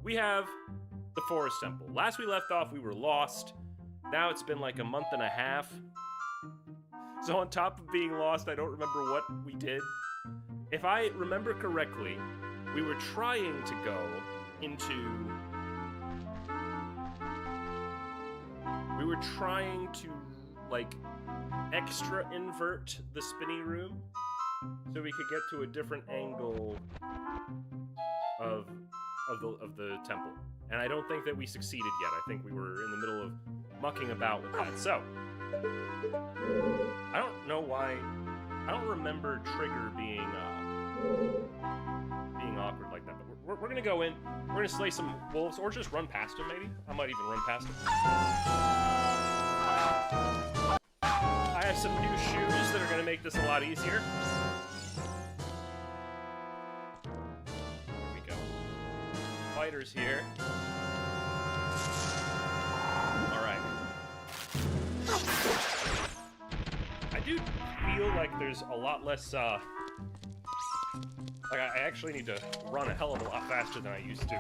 we have the Forest Temple. Last we left off, we were lost. Now it's been like a month and a half. So on top of being lost, I don't remember what we did. If I remember correctly, we were trying to go into... We were trying to, like, extra invert the spinny room so we could get to a different angle of the temple. And I don't think that we succeeded yet. I think we were in the middle of mucking about with that. So, I don't know why. I don't remember Trigger being awkward like that. But we're gonna go in. We're gonna slay some wolves, or just run past them. Maybe I might even run past them. I have some new shoes that are gonna make this a lot easier. Here we go. Fighters here. I do feel like there's a lot less, like, I actually need to run a hell of a lot faster than I used to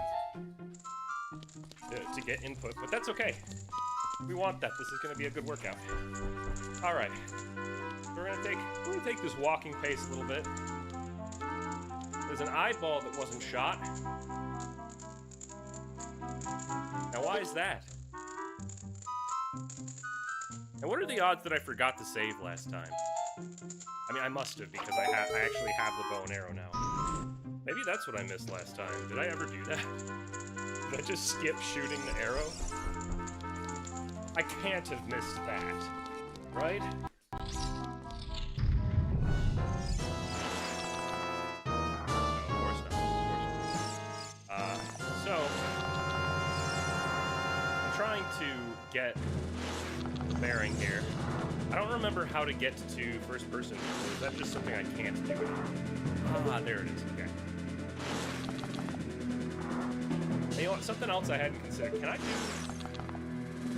get input, but that's okay. We want that. This is going to be a good workout. Alright. We're going to take this walking pace a little bit. There's an eyeball that wasn't shot. Now, why is that? And what are the odds that I forgot to save last time? I mean, I must have, because I actually have the bow and arrow now. Maybe that's what I missed last time. Did I ever do that? Did I just skip shooting the arrow? I can't have missed that, right? No, of course not. So, I'm trying to get bearing here. I don't remember how to get to first person. Is that just something I can't do? Ah, there it is. Okay. You know what? Something else I hadn't considered. Can I do...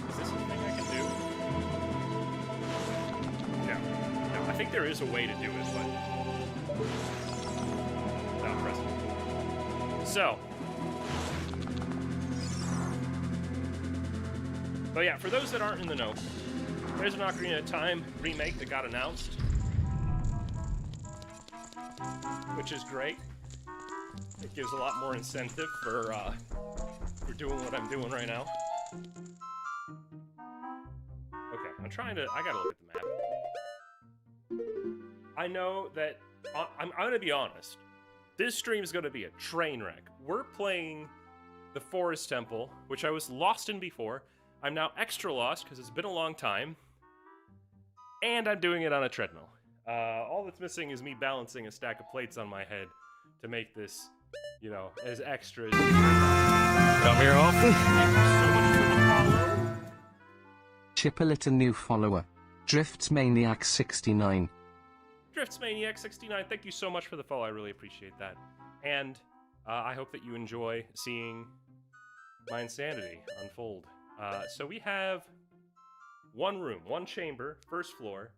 Is this a thing I can do? No. No, I think there is a way to do it, but... Not present. So... But yeah, for those that aren't in the know, there's an Ocarina of Time remake that got announced, which is great. It gives a lot more incentive for doing what I'm doing right now. Okay, I gotta look at the map. I know that, I'm gonna be honest, this stream is gonna be a train wreck. We're playing the Forest Temple, which I was lost in before. I'm now extra lost because it's been a long time. And I'm doing it on a treadmill. All that's missing is me balancing a stack of plates on my head to make this, you know, as extra as... Come here often? Thank you so much for the follow. Chippelit a new follower. Driftsmaniac69. Driftsmaniac69, thank you so much for the follow. I really appreciate that. And I hope that you enjoy seeing my insanity unfold. So we have one room, one chamber, first floor,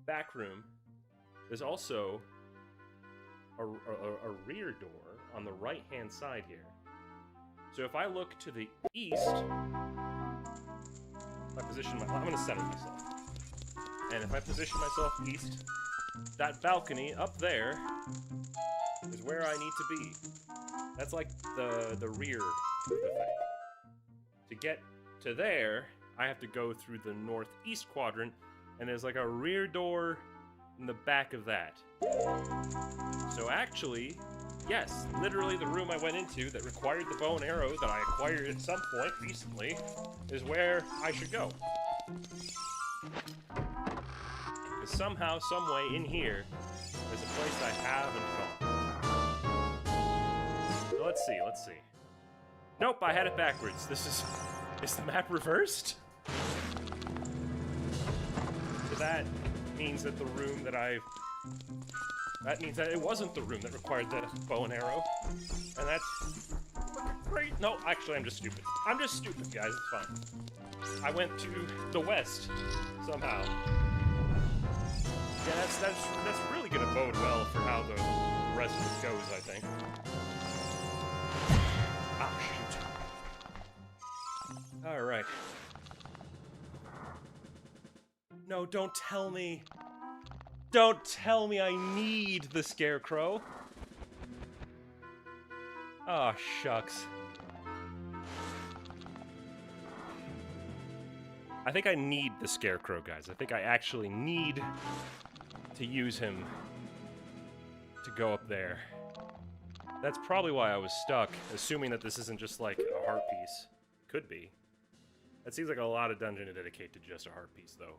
back room. There's also a rear door on the right-hand side here. So if I look to the east, I'm going to center myself. And if I position myself east, that balcony up there is where I need to be. That's like the rear of the thing. To get to there, I have to go through the northeast quadrant, and there's like a rear door in the back of that. So actually, yes, literally the room I went into that required the bow and arrow that I acquired at some point recently is where I should go. Because somehow, some way in here, there's a place I haven't gone. So let's see. Nope, I had it backwards. Is the map reversed? So that means that the room that that means that it wasn't the room that required the bow and arrow. And that's great. No, actually, I'm just stupid. I'm just stupid, guys. It's fine. I went to the west somehow. Yeah, that's really gonna bode well for how the rest of this goes, I think. Ah, No, don't tell me. Don't tell me I need the scarecrow. Oh, shucks. I think I need the scarecrow, guys. I think I actually need to use him to go up there. That's probably why I was stuck, assuming that this isn't just like a heart piece. Could be. That seems like a lot of dungeon to dedicate to just a heart piece, though.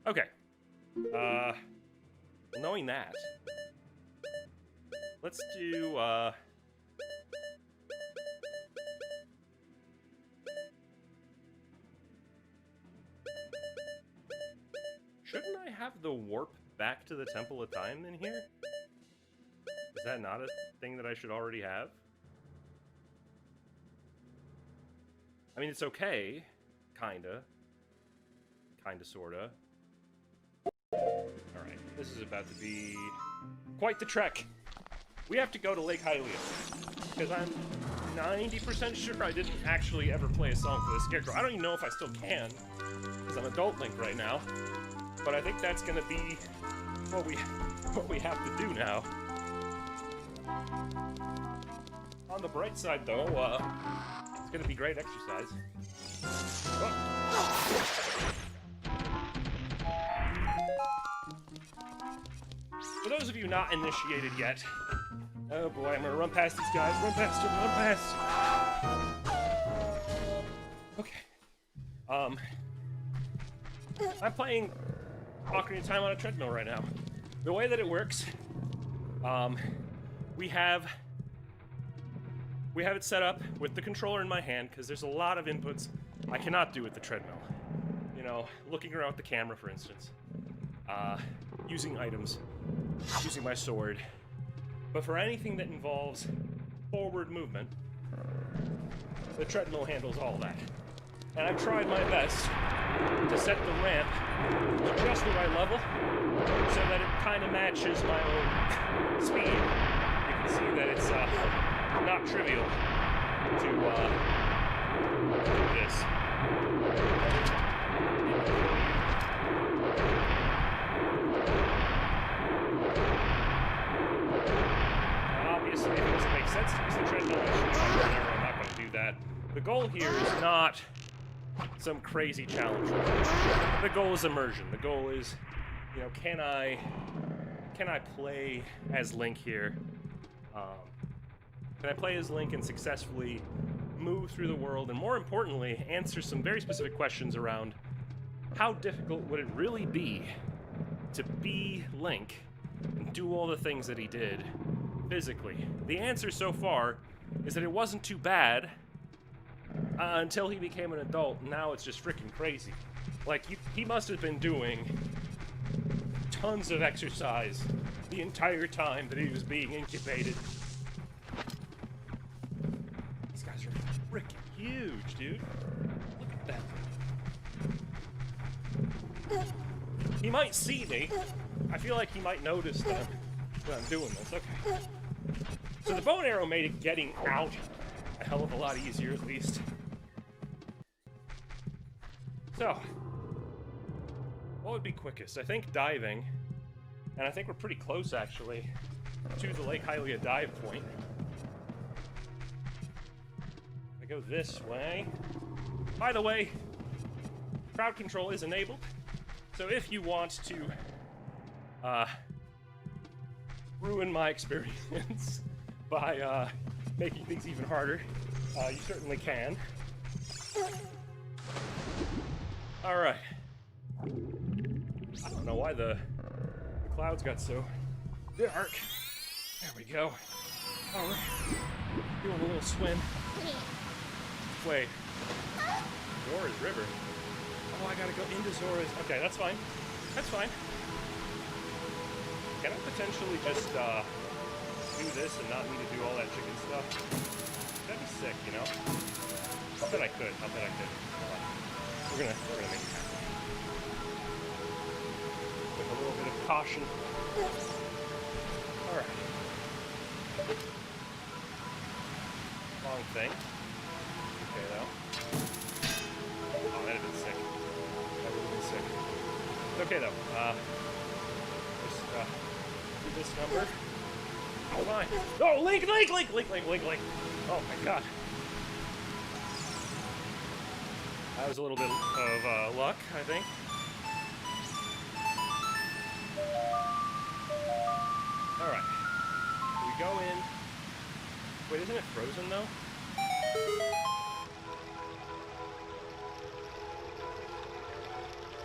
Okay. Knowing that, let's do, shouldn't I have the warp back to the Temple of Time in here? Is that not a thing that I should already have? I mean, it's okay. Kinda. Kinda, sorta. Alright, this is about to be quite the trek. We have to go to Lake Hylia, because I'm 90% sure I didn't actually ever play a song for the Scarecrow. I don't even know if I still can, because I'm Adult Link right now. But I think that's gonna be what we have to do now. On the bright side, though, it's gonna be great exercise. Oh. For those of you not initiated yet, oh boy, I'm gonna run past these guys. Run past them, run past. Okay. I'm playing Ocarina of Time on a treadmill right now. The way that it works, we have it set up with the controller in my hand, because there's a lot of inputs I cannot do with the treadmill. You know, looking around with the camera, for instance. Using items. Using my sword. But for anything that involves forward movement, the treadmill handles all that. And I've tried my best to set the ramp to just the right level so that it kind of matches my own speed. You can see that it's not trivial to do this. Obviously, if it doesn't make sense to use the treadmill, I'm not going to do that. The goal here is not some crazy challenge. The goal is immersion. The goal is, you know, can I play as Link here? Can I play as Link and successfully move through the world, and more importantly, answer some very specific questions around how difficult would it really be to be Link and do all the things that he did physically? The answer so far is that it wasn't too bad until he became an adult. Now it's just freaking crazy. Like, he must have been doing tons of exercise the entire time that he was being incubated. These guys are freaking huge, dude. Look at that. He might see me. I feel like he might notice that I'm doing this. Okay. So the bow and arrow made it getting out a hell of a lot easier, at least. So, what would be quickest? I think diving, and I think we're pretty close, actually, to the Lake Hylia dive point. I go this way. By the way, crowd control is enabled, so if you want to ruin my experience by making things even harder, you certainly can. Alright. I don't know why the clouds got so dark. There we go. Alright. Doing a little swim. Wait. Zora's River. Oh, I gotta go into Zora's. Okay, that's fine. That's fine. Can I potentially just do this and not need to do all that chicken stuff? That'd be sick, you know? I'll bet I could. I'll bet I could. We're gonna make it happen. With a little bit of caution. Alright. Long thing. Okay, though. Oh, that'd have been sick. That Okay, though. Just do this number. Oh, fine. Oh, Link! Oh, my God. That was a little bit of luck, I think. Alright. We go in. Wait, isn't it frozen, though?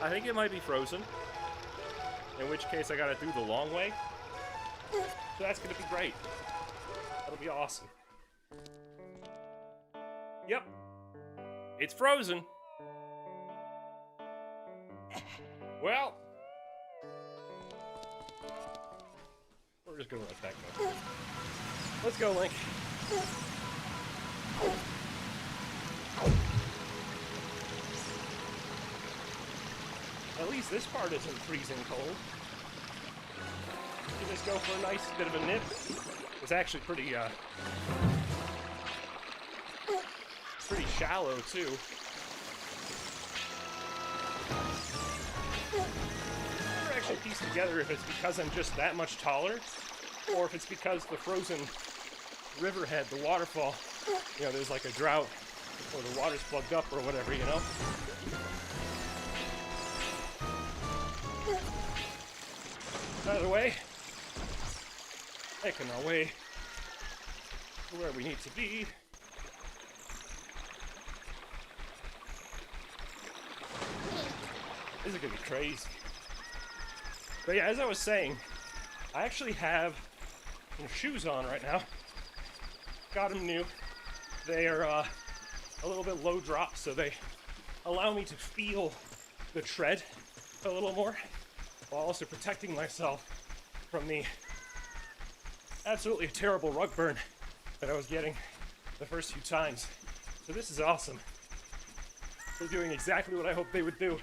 I think it might be frozen. In which case, I gotta do the long way. So that's gonna be great. That'll be awesome. Yep. It's frozen. Well, we're just gonna let that go. Let's go, Link. At least this part isn't freezing cold. You just go for a nice bit of a nip. It's actually pretty shallow too. I never actually pieced together if it's because I'm just that much taller, or if it's because the frozen riverhead, the waterfall, you know, there's like a drought, or the water's plugged up, or whatever, you know? Out of the way, making our way to where we need to be. This is gonna be crazy. But yeah, as I was saying, I actually have some shoes on right now. Got them new. They are a little bit low drop, so they allow me to feel the tread a little more, while also protecting myself from the absolutely terrible rug burn that I was getting the first few times. So this is awesome. They're doing exactly what I hoped they would do.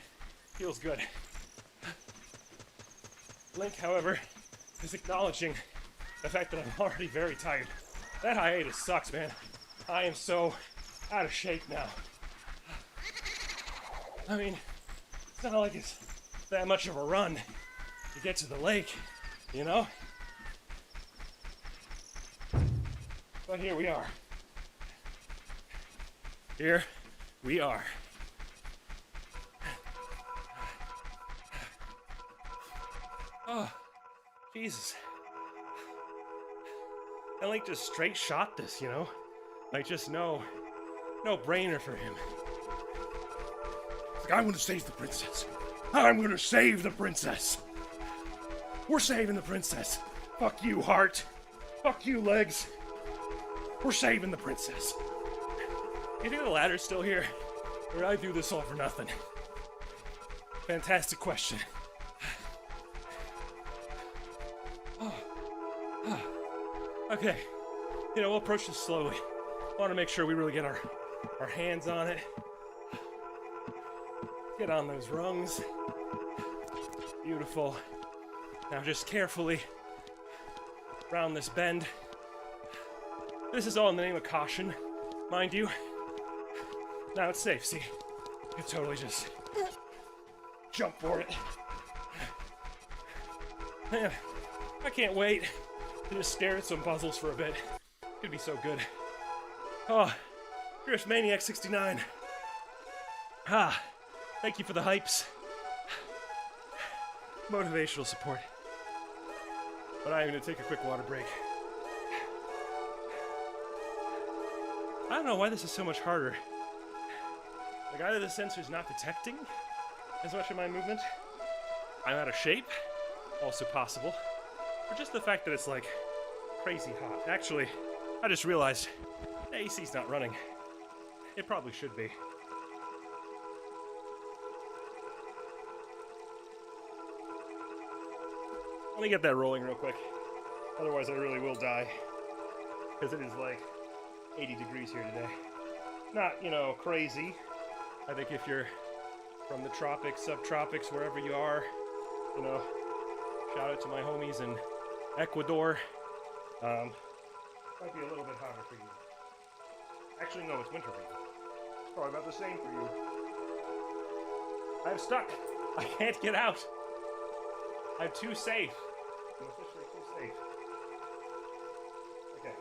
Feels good. Link, however, is acknowledging the fact that I'm already very tired. That hiatus sucks, man. I am so out of shape now. I mean, it's not like it's that much of a run to get to the lake, you know? But here we are. Here we are. Oh, Jesus. And like just straight shot this, you know? Like just no brainer for him. Like, I'm gonna save the princess. I'm gonna save the princess. We're saving the princess. Fuck you, heart. Fuck you, legs. We're saving the princess. You think the ladder's still here? Or did I do this all for nothing? Fantastic question. Okay, you know, we'll approach this slowly. Want to make sure we really get our hands on it. Get on those rungs. Beautiful. Now just carefully round this bend. This is all in the name of caution, mind you. Now it's safe, see? You can totally just jump for it. Man, I can't wait to just stare at some puzzles for a bit. It'd be so good. Oh, Drift Maniac 69. Thank you for the hypes. Motivational support. But I am going to take a quick water break. I don't know why this is so much harder. Like, either the sensor's not detecting as much of my movement, I'm out of shape, also possible, or just the fact that it's like crazy hot. Actually, I just realized the AC's not running. It probably should be. Let me get that rolling real quick. Otherwise I really will die. Because it is like 80 degrees here today. Not, you know, crazy. I think if you're from the tropics, subtropics, wherever you are, you know, shout out to my homies in Ecuador. Might be a little bit hotter for you. Actually, no, it's winter for you. It's probably about the same for you. I'm stuck. I can't get out. I'm too safe. I'm officially too safe. Okay.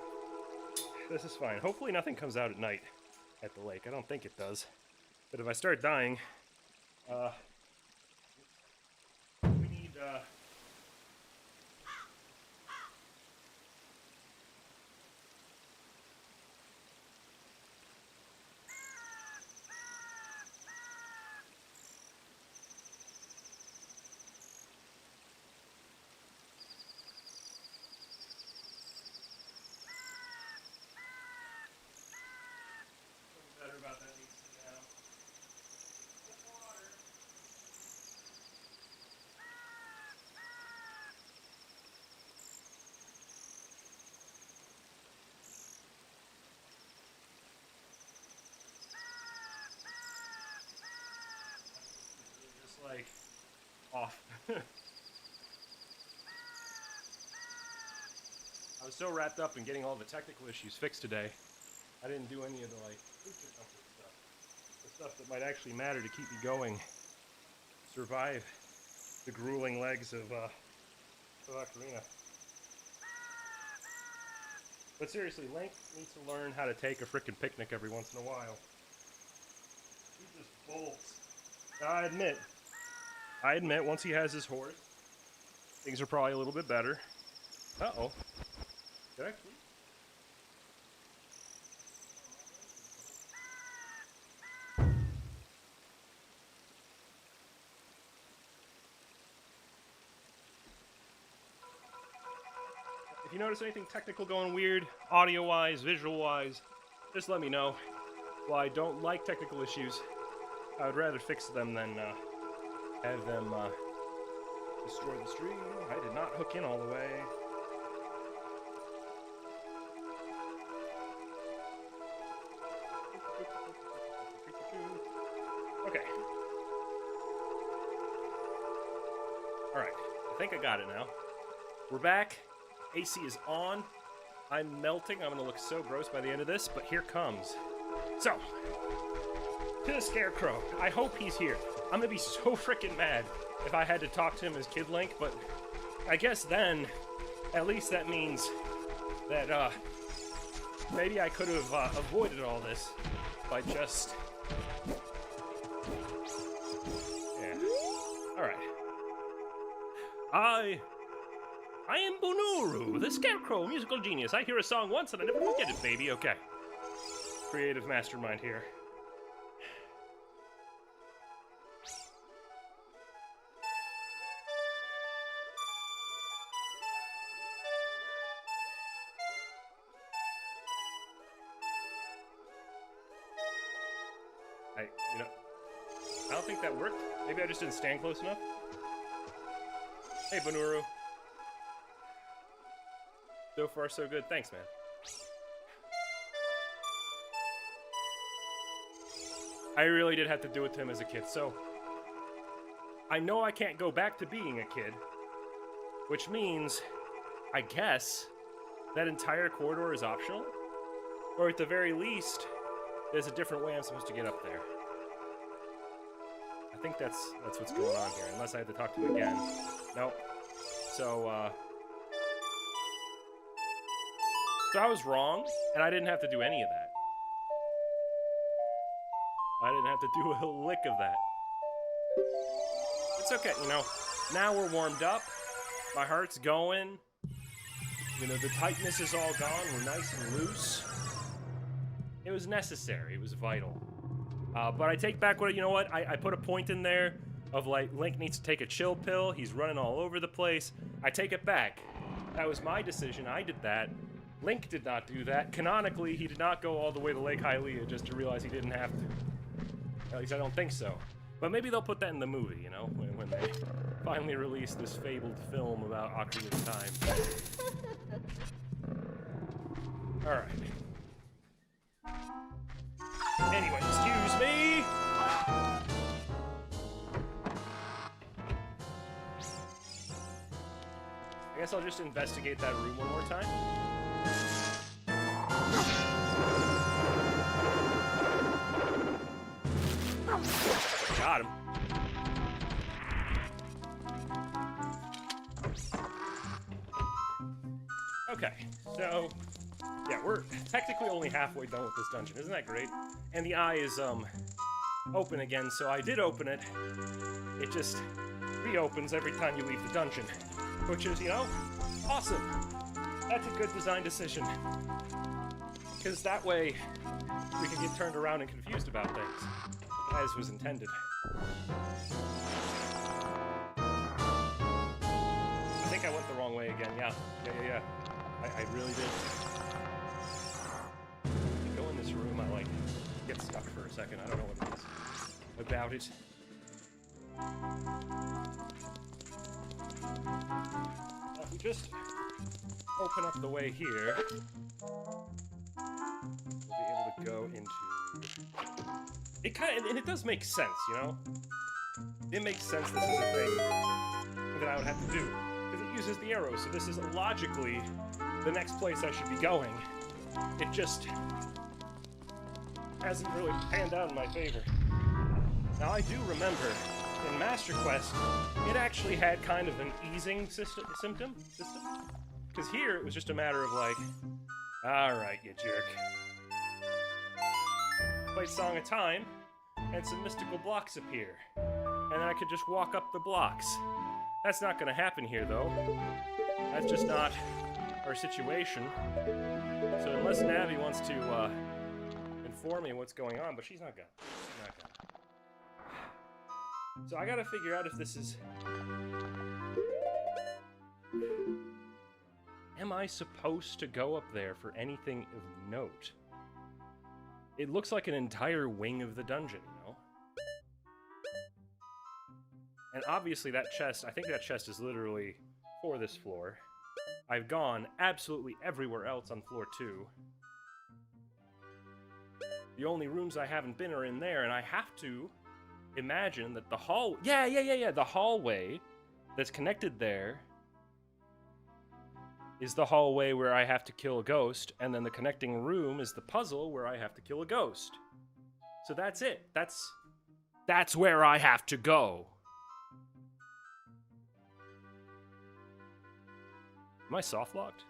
This is fine. Hopefully nothing comes out at night at the lake. I don't think it does. But if I start dying, we need, better about that needs to now. Water. Just like off. I was so wrapped up in getting all the technical issues fixed today, I didn't do any of the like creature comfort stuff. The stuff that might actually matter to keep me going, survive the grueling legs of Ocarina. But seriously, Link needs to learn how to take a frickin' picnic every once in a while. He just bolts. Now, I admit, once he has his horse, things are probably a little bit better. Uh-oh. Did I sleep? If you notice anything technical going weird, audio-wise, visual-wise, just let me know. While I don't like technical issues, I would rather fix them than have them destroy the stream. I did not hook in all the way. Okay. Alright, I think I got it now. We're back. AC is on. I'm melting. I'm gonna look so gross by the end of this, but here comes. So, to the Scarecrow. I hope he's here. I'm gonna be so freaking mad if I had to talk to him as Kid Link, but I guess then, at least that means that, maybe I could have avoided all this by just... Yeah. Alright. I am Bunuru, the Scarecrow, musical genius. I hear a song once and I never forget it, baby. Okay. Creative mastermind here. I don't think that worked. Maybe I just didn't stand close enough. Hey, Bunuru. So far, so good. Thanks, man. I really did have to do it to him as a kid, so... I know I can't go back to being a kid, which means, I guess, that entire corridor is optional? Or at the very least, there's a different way I'm supposed to get up there. I think that's what's going on here, unless I have to talk to him again. Nope. So I was wrong, and I didn't have to do any of that. I didn't have to do a lick of that. It's okay, you know. Now we're warmed up. My heart's going. You know, the tightness is all gone. We're nice and loose. It was necessary. It was vital. But I take back what, you know what? I put a point in there of, like, Link needs to take a chill pill. He's running all over the place. I take it back. That was my decision. I did that. Link did not do that. Canonically, he did not go all the way to Lake Hylia just to realize he didn't have to. At least I don't think so. But maybe they'll put that in the movie, you know, when they finally release this fabled film about Ocarina of Time. Alright. Anyway, excuse me! I guess I'll just investigate that room one more time. Got him. Okay, so yeah, we're technically only halfway done with this dungeon. Isn't that great? And the eye is open again, so I did open it. It just reopens every time you leave the dungeon, which is, you know, awesome. That's a good design decision. Because that way we can get turned around and confused about things, as was intended. I think I went the wrong way again. Yeah. I really did. Go in this room, I like get stuck for a second. I don't know what it is about it. Now, if we just open up the way here, we'll be able to go into it. And it does make sense, you know. It makes sense. This is a thing that I would have to do because it uses the arrows. So this is logically the next place I should be going. It just hasn't really panned out in my favor. Now I do remember in Master Quest, it actually had kind of an easing symptom. Because here it was just a matter of like, alright, you jerk. Play Song of Time, and some mystical blocks appear. And then I could just walk up the blocks. That's not gonna happen here though. That's just not our situation. So unless Navi wants to inform me what's going on, but she's not gonna. So I gotta figure out if this is... Am I supposed to go up there for anything of note? It looks like an entire wing of the dungeon, you know? And obviously that chest, I think that chest is literally for this floor. I've gone absolutely everywhere else on floor 2. The only rooms I haven't been are in there, and I have to imagine that the the hallway that's connected there is the hallway where I have to kill a ghost, and then the connecting room is the puzzle where I have to kill a ghost. So that's it. That's where I have to go. Am I soft-locked?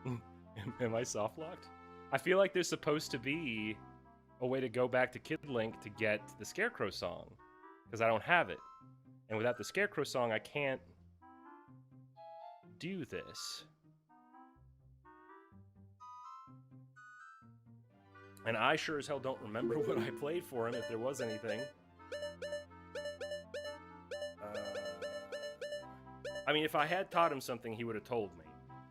Am I soft-locked? I feel like there's supposed to be a way to go back to Kid Link to get the Scarecrow song, because I don't have it. And without the Scarecrow song, I can't do this. And I sure as hell don't remember what I played for him, if there was anything. I mean, if I had taught him something, he would have told me.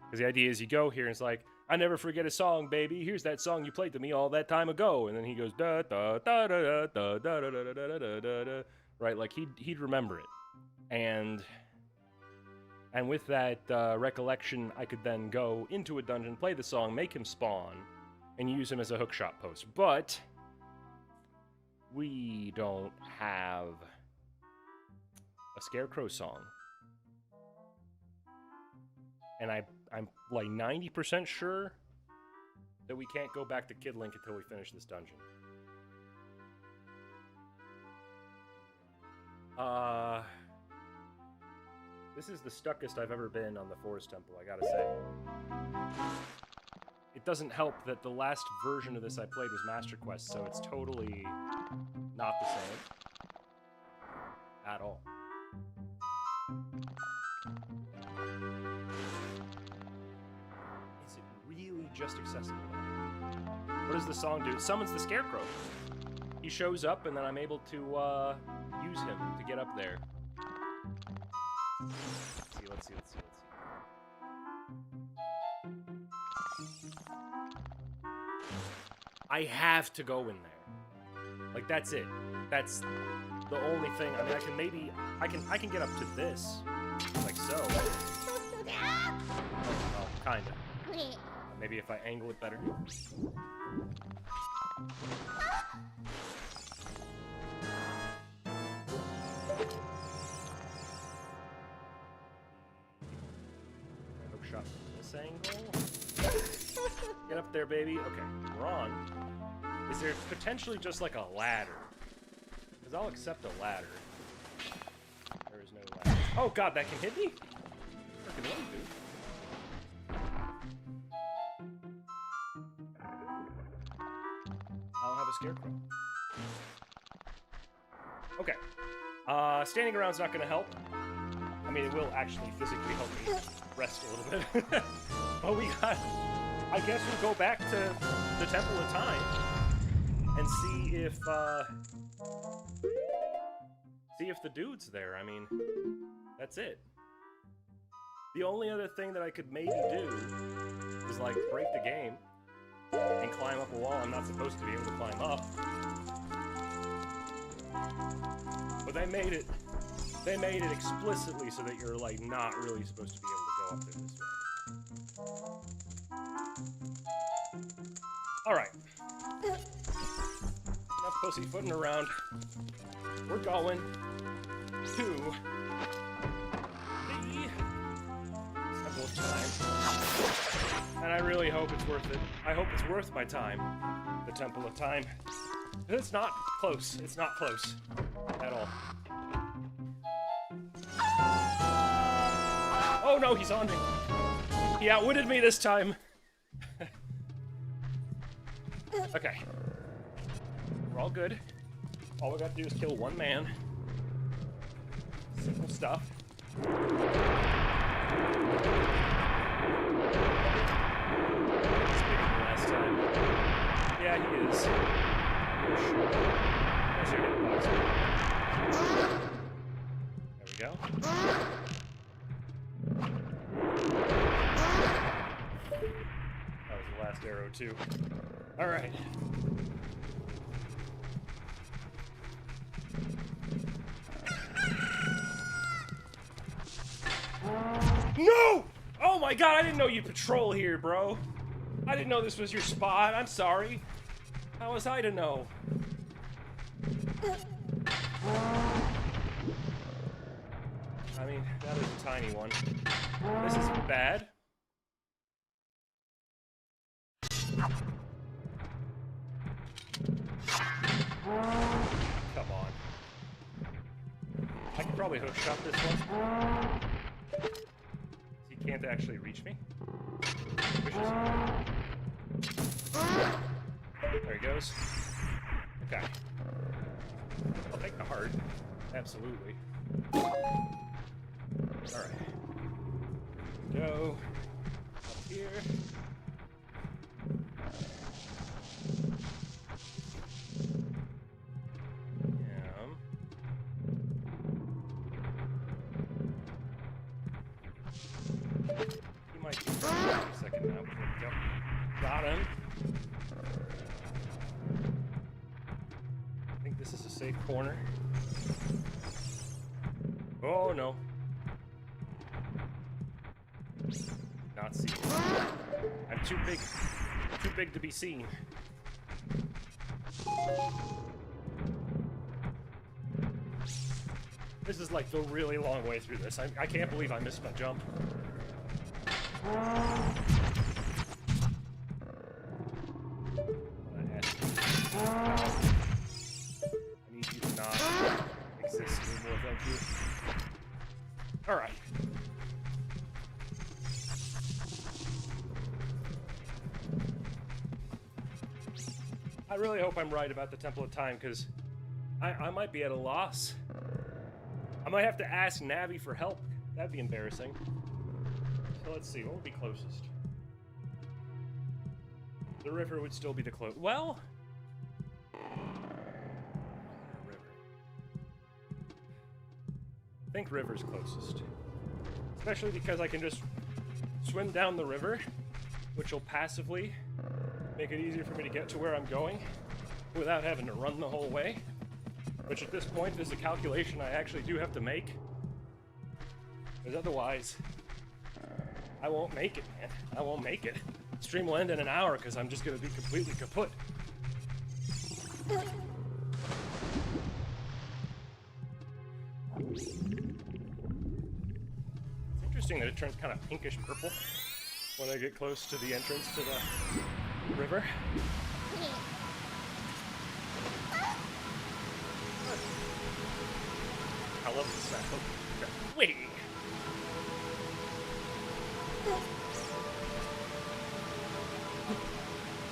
Because the idea is you go here and it's like, I never forget a song, baby. Here's that song you played to me all that time ago. And then he goes, da da da da da da da da da da da da da. Right, like he'd remember it. And with that recollection, I could then go into a dungeon, play the song, make him spawn, and use him as a hookshot post. But we don't have a Scarecrow song. And I'm like 90% sure that we can't go back to Kid Link until we finish this dungeon. This is the stuckest I've ever been on the Forest Temple, I gotta say. It doesn't help that the last version of this I played was Master Quest, so it's totally not the same. At all. Is it really just accessible now? What does the song do? It summons the Scarecrow. He shows up, and then I'm able to use him to get up there. Let's see. I have to go in there. Like, that's it. That's the only thing. I mean, I can get up to this, like so. Oh, kinda. Maybe if I angle it better. Hookshot from this angle. Get up there, baby. Okay, we're on. Is there potentially just like a ladder? Because I'll accept a ladder. There is no ladder. Oh god, that can hit me? Freaking low, dude. scarecrow. Okay. Standing around's not gonna help. I mean, it will actually physically help me rest a little bit. But we got... I guess we'll go back to the Temple of Time and see if the dude's there. I mean, that's it. The only other thing that I could maybe do is, like, break the game and climb up a wall I'm not supposed to be able to climb up. But they made it explicitly so that you're, like, not really supposed to be able to go up there this way. Alright. Enough pussyfooting around. We're going to the Temple of Time. And I really hope it's worth it. I hope it's worth my time. The Temple of Time. But it's not close. It's not close. At all. Oh no, he's on me. He outwitted me this time. Okay. We're all good. All we got to do is kill one man. Simple stuff. Last time. Yeah, he is. There's your hitbox. There we go. That was the last arrow, too. Alright. No! Oh my god, I didn't know you patrol here, bro. I didn't know this was your spot. I'm sorry. How was I to know? I mean, that is a tiny one. This is bad. Come on. I could probably hook shot this one. He can't actually reach me. There he goes. Okay. I'll take the heart. Absolutely. Alright. Go. Up here. He might be for a second now. Yep. Got him. I think this is a safe corner. Oh no. Not seen. I'm too big. Too big to be seen. This is like the really long way through this. I can't believe I missed my jump. I need you to not exist anymore, thank you. Alright. I really hope I'm right about the Temple of Time, because I might be at a loss. I might have to ask Navi for help. That'd be embarrassing. So let's see, what would be closest? The river would still be the closest. Well... river. I think river's closest. Especially because I can just swim down the river, which will passively make it easier for me to get to where I'm going without having to run the whole way. Which at this point is a calculation I actually do have to make. Because otherwise, I won't make it, man. I won't make it. Stream will end in an hour because I'm just going to be completely kaput. It's interesting that it turns kind of pinkish purple when I get close to the entrance to the river. I love the sound. Wait.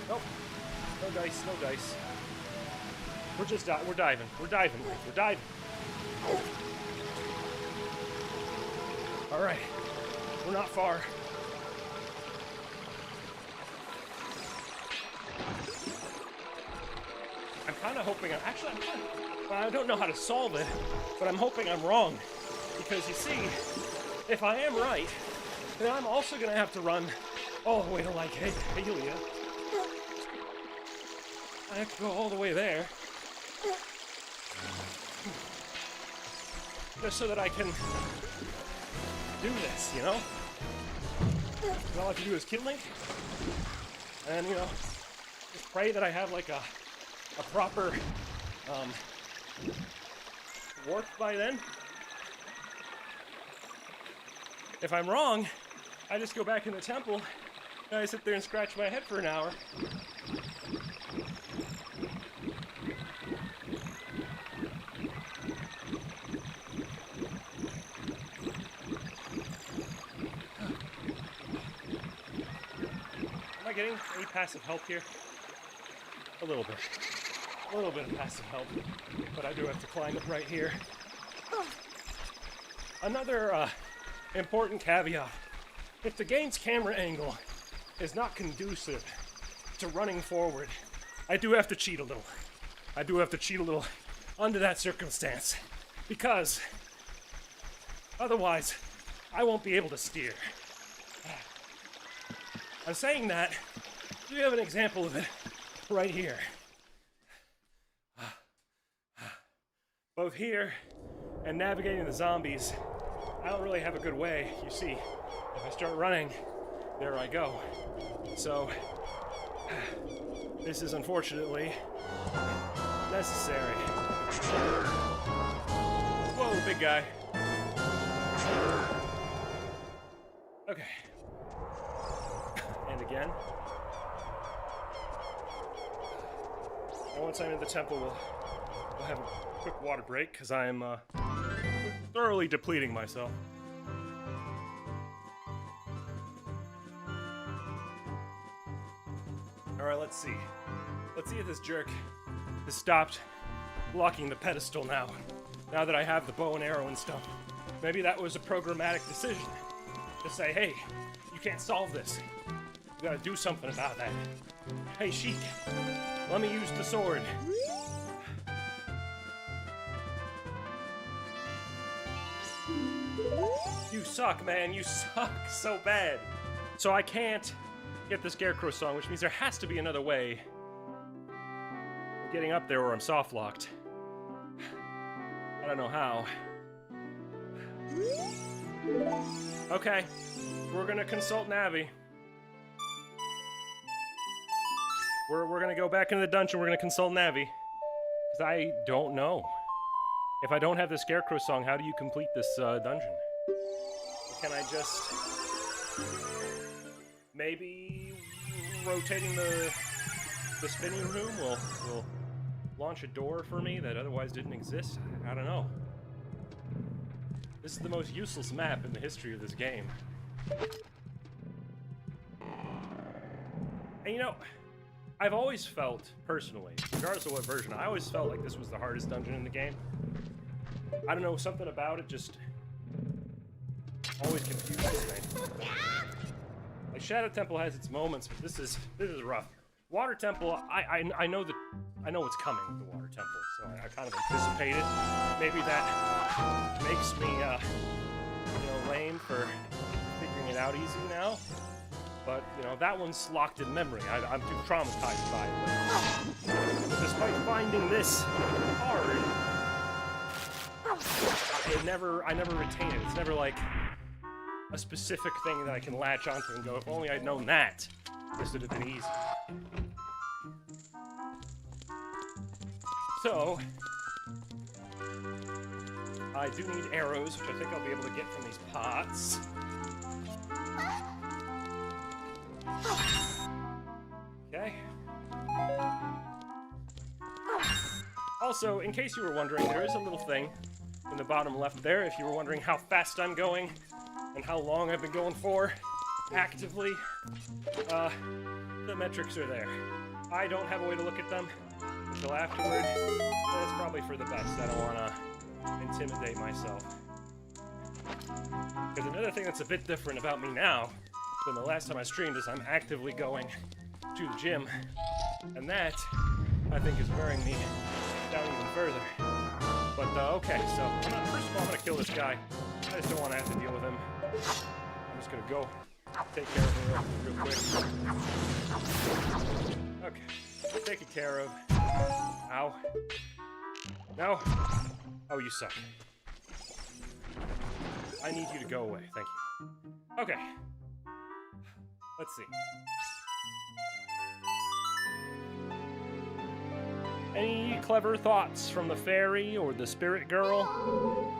Nope. No dice, no dice. We're just we're diving. We're diving. We're diving. All right. We're not far. I'm kind of hoping I don't know how to solve it, but I'm hoping I'm wrong. Because you see, if I am right, then I'm also going to have to run all the way to like Helia. I have to go all the way there. Just so that I can do this, you know? And all I have to do is kill Link. And, you know, just pray that I have like a proper warp by then. If I'm wrong, I just go back in the temple and I sit there and scratch my head for an hour. Am I getting any passive help here? A little bit. A little bit of passive help. But I do have to climb it right here. Another important caveat. If the game's camera angle is not conducive to running forward, I do have to cheat a little. I do have to cheat a little under that circumstance. Because otherwise, I won't be able to steer. I'm saying that, we have an example of it right here. Both here and navigating the zombies, I don't really have a good way. You see, if I start running, there I go. So, this is unfortunately necessary. Whoa, big guy. Okay. And again. And once I'm in the temple, we'll have a quick water break, because I'm thoroughly depleting myself. Alright, let's see. Let's see if this jerk has stopped blocking the pedestal now. Now that I have the bow and arrow and stuff. Maybe that was a programmatic decision. To say, hey, you can't solve this. You gotta do something about that. Hey, Sheik, let me use the sword. You suck, man. You suck so bad. So I can't get the Scarecrow song, which means there has to be another way of getting up there or I'm soft locked. I don't know how. Okay, we're gonna consult Navi. We're gonna go back into the dungeon, we're gonna consult Navi. Because I don't know. If I don't have the Scarecrow song, how do you complete this dungeon? Can I just... maybe rotating the spinning room will launch a door for me that otherwise didn't exist? I don't know. This is the most useless map in the history of this game. And you know, I've always felt, personally, regardless of what version, I always felt like this was the hardest dungeon in the game. I don't know, something about it just always confuses me. Like, Shadow Temple has its moments, but this is rough. Water Temple, I know what's coming with the Water Temple, so I kind of anticipate it. Maybe that makes me, lame for figuring it out easy now. But, that one's locked in memory. I'm too traumatized by it. But despite finding this hard, I never retain it. It's never like a specific thing that I can latch onto and go, if only I'd known that, this would have been easy. So, I do need arrows, which I think I'll be able to get from these pots. Okay. Also, in case you were wondering, there is a little thing in the bottom left there, if you were wondering how fast I'm going and how long I've been going for actively. The metrics are there. I don't have a way to look at them. until afterward, that's probably for the best. I don't want to intimidate myself. Because another thing that's a bit different about me now than the last time I streamed is I'm actively going to the gym. And that, I think, is wearing me down even further. But, okay, so first of all, I'm going to kill this guy. I just don't want to have to deal with him. I'm just going to go take care of him real quick. Okay, taken care of. Ow. No. Oh, you suck. I need you to go away. Thank you. Okay. Let's see. Any clever thoughts from the fairy or the spirit girl?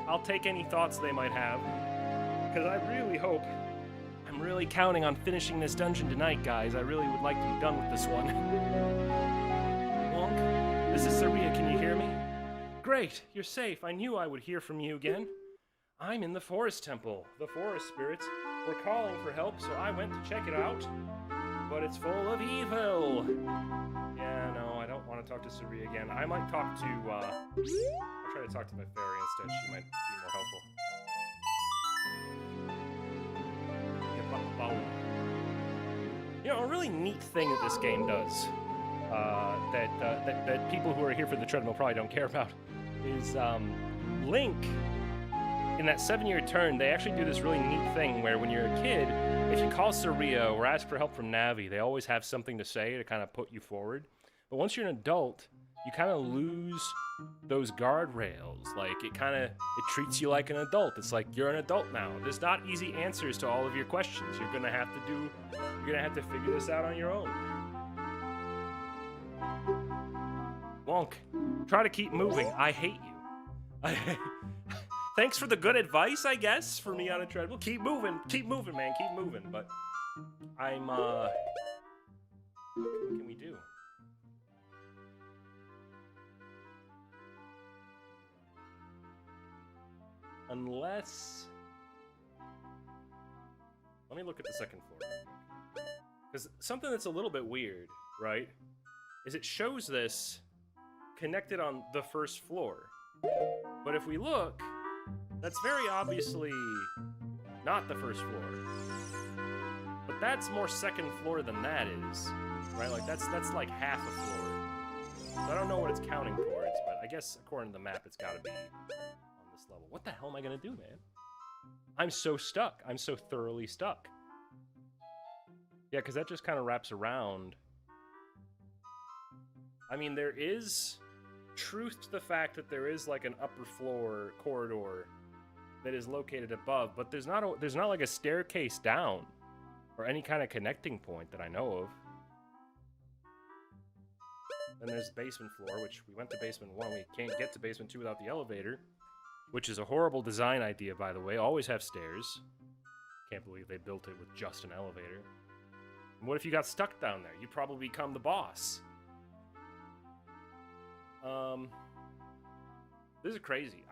I'll take any thoughts they might have. Because I really hope... I'm really counting on finishing this dungeon tonight, guys. I really would like to be done with this one. Wonk, this is Saria. Can you hear me? Great, you're safe. I knew I would hear from you again. I'm in the forest temple. The forest spirits were calling for help, so I went to check it out. But it's full of evil. Yeah, no, I don't want to talk to Saria again. I might talk to, I'll try to talk to my fairy instead. She might be more helpful. You know, a really neat thing that this game does, that people who are here for the treadmill probably don't care about, is Link, in that 7-year turn, they actually do this really neat thing where when you're a kid, if you call Saria or ask for help from Navi, they always have something to say to kind of put you forward. But once you're an adult, you kind of lose those guardrails. Like, it treats you like an adult. It's like, you're an adult now. There's not easy answers to all of your questions. You're gonna have to figure this out on your own. Wonk, try to keep moving. I hate you. Thanks for the good advice, I guess, for me on a treadmill. Keep moving, man, keep moving. But I'm, what can we do? Unless... Let me look at the second floor. Because something that's a little bit weird, right, is it shows this connected on the first floor. But if we look, that's very obviously not the first floor. But that's more second floor than that is, right? Like, that's like half a floor. So I don't know what it's counting towards, but I guess according to the map, it's gotta be on this level. What the hell am I gonna do, man? I'm so stuck. I'm so thoroughly stuck. Yeah, because that just kind of wraps around. I mean, there is truth to the fact that there is like an upper floor corridor that is located above, but there's not like a staircase down or any kind of connecting point that I know of. Then there's the basement floor, which we went to basement 1. We can't get to basement 2 without the elevator, which is a horrible design idea, by the way. Always have stairs. Can't believe they built it with just an elevator. And what if you got stuck down there? You'd probably become the boss. This is crazy.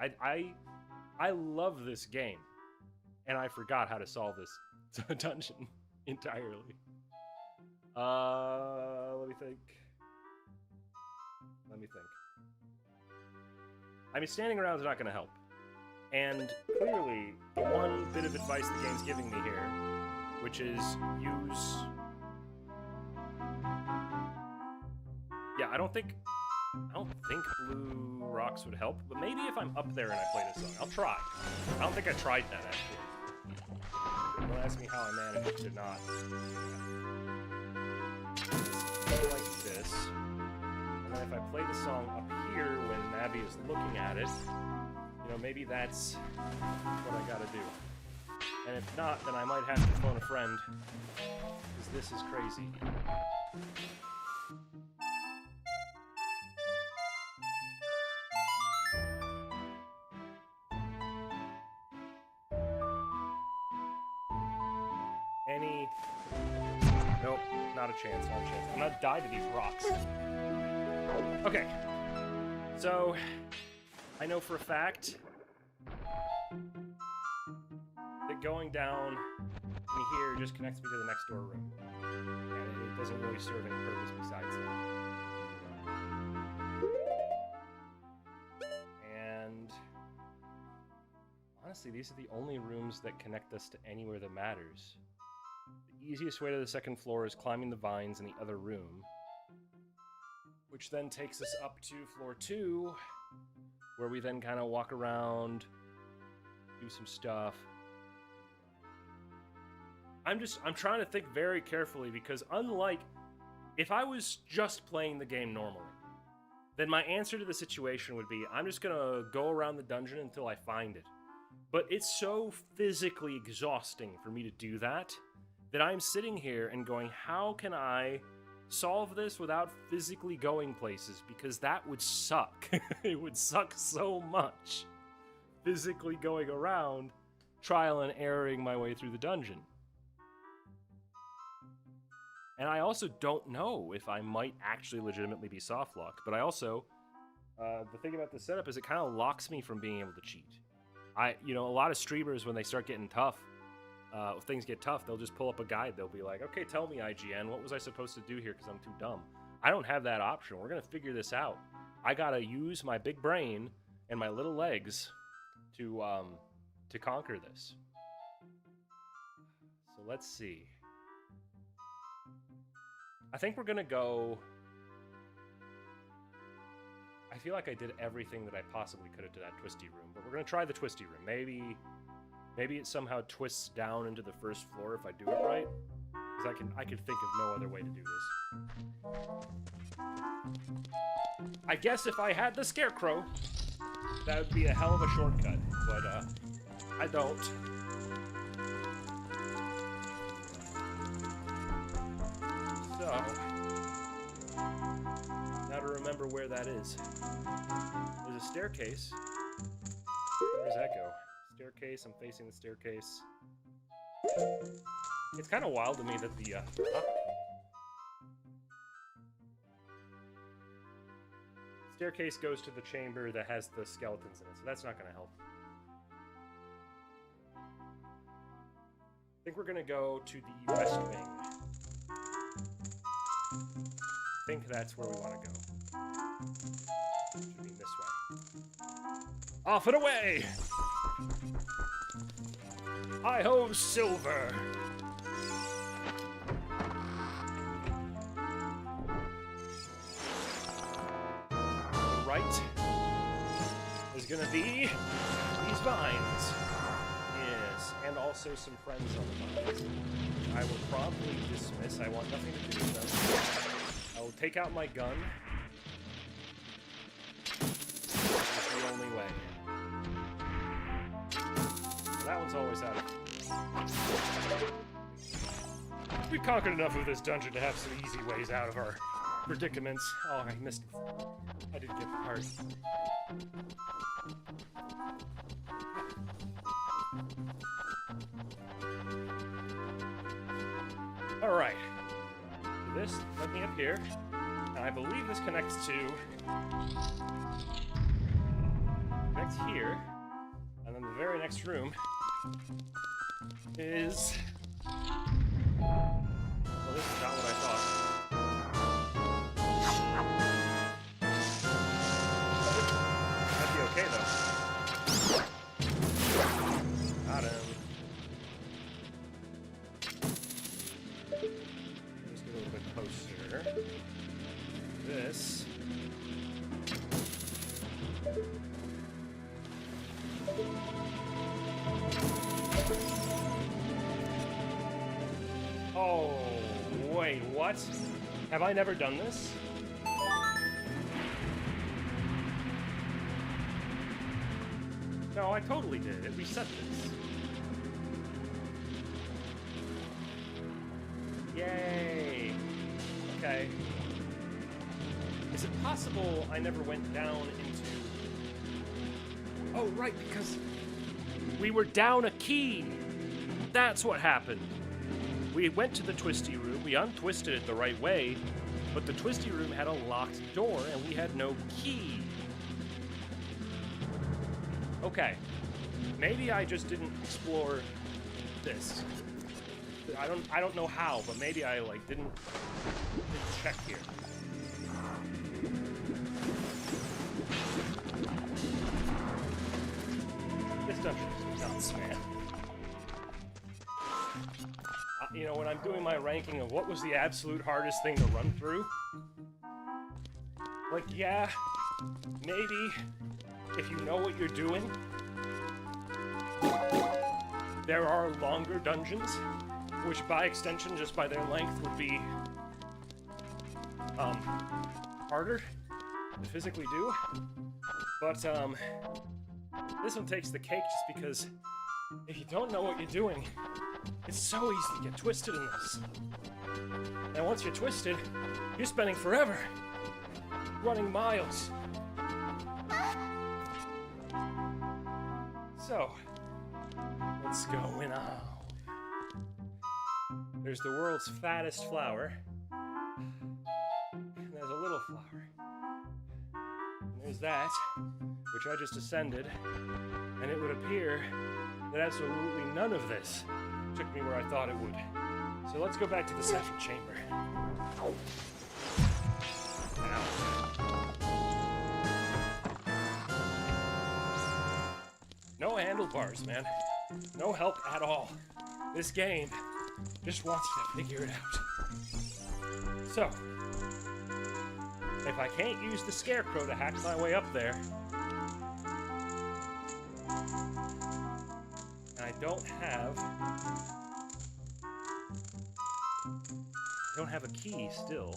I love this game, and I forgot how to solve this dungeon entirely. Let me think. I mean, standing around is not going to help. And clearly, the one bit of advice the game's giving me here, which is use... Yeah, I don't think blue rocks would help, but maybe if I'm up there and I play this song, I'll try. I don't think I tried that, actually. Don't ask me how I managed to not. Just like this. And then if I play the song up here when Navi is looking at it, you know, maybe that's what I gotta do. And if not, then I might have to phone a friend, because this is crazy. Nope, not a chance, not a chance. I'm gonna die to these rocks. Okay, so I know for a fact that going down in here just connects me to the next door room. And it doesn't really serve any purpose besides that. Lastly, these are the only rooms that connect us to anywhere that matters. The easiest way to the second floor is climbing the vines in the other room, which then takes us up to floor 2, where we then kind of walk around, do some stuff. I'm trying to think very carefully, because unlike if I was just playing the game normally, then my answer to the situation would be, I'm just gonna go around the dungeon until I find it. But it's so physically exhausting for me to do that, that I'm sitting here and going, how can I solve this without physically going places? Because that would suck. It would suck so much. Physically going around, trial and erroring my way through the dungeon. And I also don't know if I might actually legitimately be soft locked, but I also, the thing about this setup is it kind of locks me from being able to cheat. A lot of streamers, when they start getting tough, if things get tough, they'll just pull up a guide. They'll be like, okay, tell me, IGN, what was I supposed to do here because I'm too dumb? I don't have that option. We're going to figure this out. I got to use my big brain and my little legs to conquer this. So let's see. I think we're gonna go... I feel like I did everything that I possibly could have to that twisty room, but we're gonna try the twisty room. Maybe it somehow twists down into the first floor if I do it right. Because I could think of no other way to do this. I guess if I had the scarecrow, that would be a hell of a shortcut, but I don't. So, now to remember where that is. There's a staircase. Where does that go? Staircase, I'm facing the staircase. It's kind of wild to me that the, staircase goes to the chamber that has the skeletons in it, so that's not going to help. I think we're going to go to the west wing. I think that's where we want to go. Should be this way. Off and away! Hi-ho, silver! The right is gonna be these vines. Yes, and also some friends on the vines. I will promptly dismiss. I want nothing to do with them. I will take out my gun. That's the only way. Well, that one's always out of... We've conquered enough of this dungeon to have some easy ways out of our predicaments. Oh, I missed... I didn't get the heart. Alright. This led me up here, and I believe this connects here, and then the very next room is... Well, this is not what I thought. That'd be okay, though. Got him. Just get a little bit closer. This. Oh, wait, what? Have I never done this? No, I totally did. It reset this. Yay! Okay. Is it possible I never went down into... Oh, right, because we were down a key! That's what happened! We went to the twisty room, we untwisted it the right way, but the twisty room had a locked door and we had no key. Okay. Maybe I just didn't explore this. I don't know how, but maybe I didn't check here. This dungeon is nuts. you know, when I'm doing my ranking of what was the absolute hardest thing to run through, like, yeah, maybe if you know what you're doing, there are longer dungeons, which by extension, just by their length, would be harder to physically do. But this one takes the cake just because if you don't know what you're doing, it's so easy to get twisted in this. And once you're twisted, you're spending forever running miles. So, what's going on? There's the world's fattest flower, and there's a little flower. And there's that, which I just ascended, and it would appear that absolutely none of this took me where I thought it would. So let's go back to the second chamber. Ow. No handlebars, man. No help at all. This game just wants you to figure it out. So, if I can't use the scarecrow to hack my way up there, and I don't have a key still,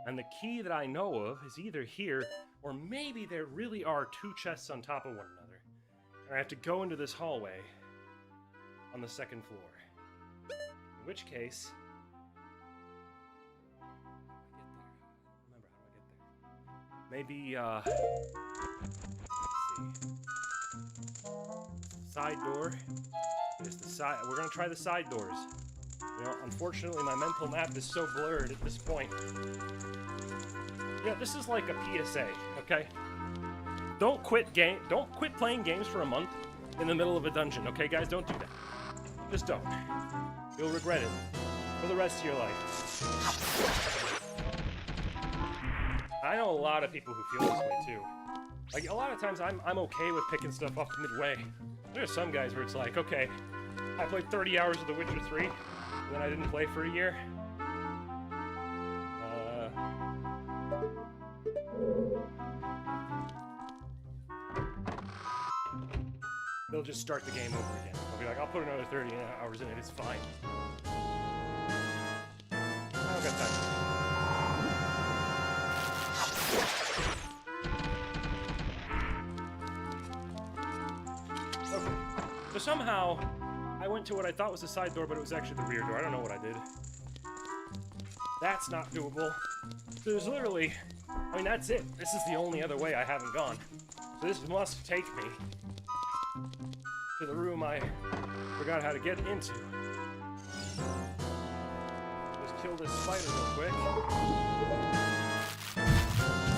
and the key that I know of is either here, or maybe there really are two chests on top of one another, and I have to go into this hallway on the second floor. In which case, maybe, let's see. Side door. There's the side. We're gonna try the side doors. You know, unfortunately, my mental map is so blurred at this point. Yeah, this is like a PSA, okay? Don't quit playing games for a month in the middle of a dungeon, okay, guys? Don't do that. Just don't. You'll regret it for the rest of your life. I know a lot of people who feel this way too. Like, a lot of times I'm okay with picking stuff up midway. There's some guys where it's like, okay, I played 30 hours of The Witcher 3, and then I didn't play for a year. They'll just start the game over again. They'll be like, I'll put another 30 hours in it, it's fine. I don't got time. So somehow, I went to what I thought was the side door, but it was actually the rear door. I don't know what I did. That's not doable. So there's literally, I mean, that's it. This is the only other way I haven't gone. So this must take me to the room I forgot how to get into. Just kill this spider real quick.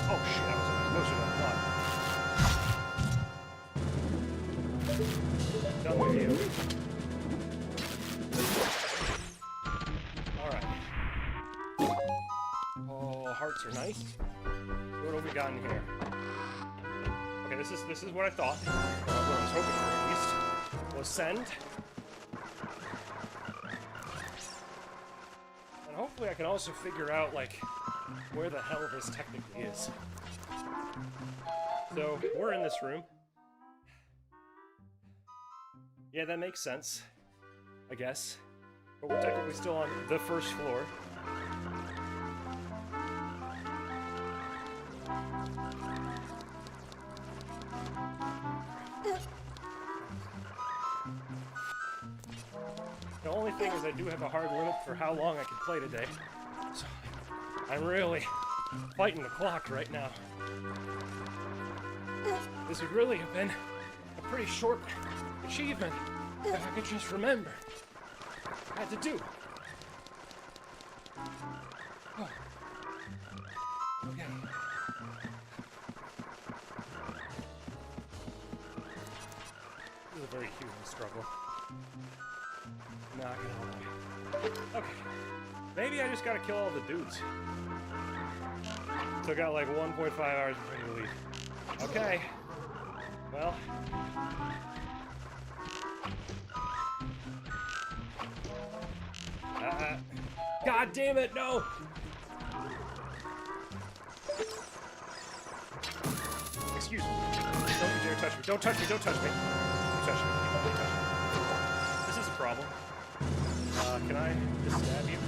Oh shit, that was much closer than I thought. Done with you. Alright. Oh, hearts are nice. What have we got in here? Okay, this is what I thought. What I was hoping for, at least. We'll ascend. And hopefully I can also figure out, like, where the hell this technically is. So, we're in this room. Yeah, that makes sense, I guess. But we're technically still on the first floor. The only thing is I do have a hard limit for how long I can play today. So, I'm really fighting the clock right now. This would really have been a pretty short achievement if I could just remember what I had to do. Oh. Okay. This is a very human struggle. Not gonna lie. Okay. Maybe I just gotta kill all the dudes. So I got like 1.5 hours before we leave. Okay. Well. God damn it, no! Excuse me. Don't you dare touch me. Don't touch me, don't touch me. Don't touch me. Don't touch me. This is a problem. Can I just stab you?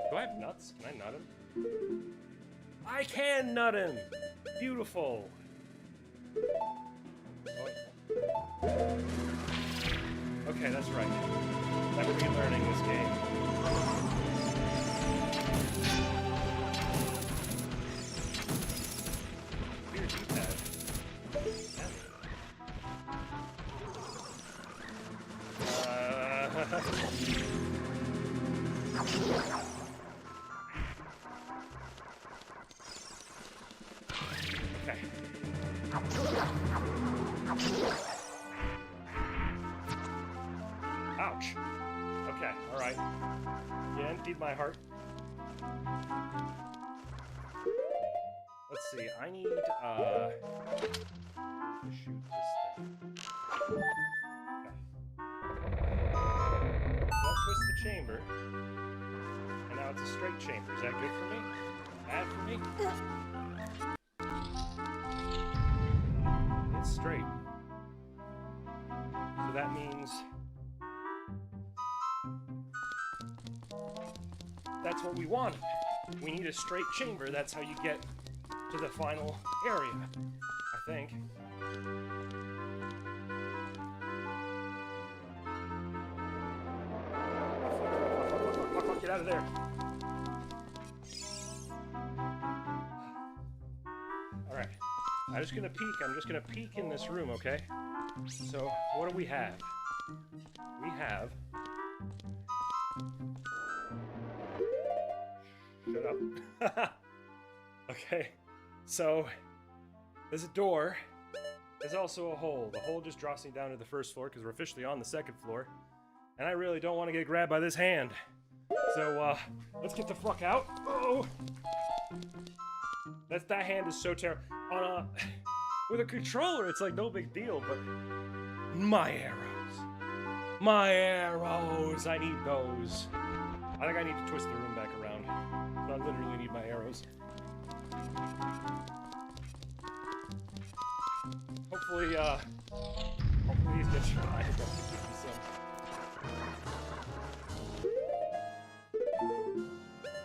Do I have nuts? Can I nut him? I can nut him! Beautiful. Oh. Okay, that's right. I'm relearning this game. Weird D-pad. Okay. Ouch. Okay, alright. You emptied my heart. Let's see, I need, to shoot this thing. Okay. That twists the chamber. And now it's a straight chamber. Is that good for me? Bad for me? It's straight. So that means that's what we want. We need a straight chamber. That's how you get to the final area, I think. Fuck, get out of there. Alright. I'm just gonna peek. I'm just gonna peek in this room, okay? So, what do we have? We have... Shut up. Okay. So, there's a door. There's also a hole. The hole just drops me down to the first floor because we're officially on the second floor. And I really don't want to get grabbed by this hand. So, let's get the fuck out. Oh! That hand is so terrible. With a controller, it's like no big deal, but my arrows. My arrows! I need those. I think I need to twist the room back around. I literally need my arrows. Hopefully these get tried.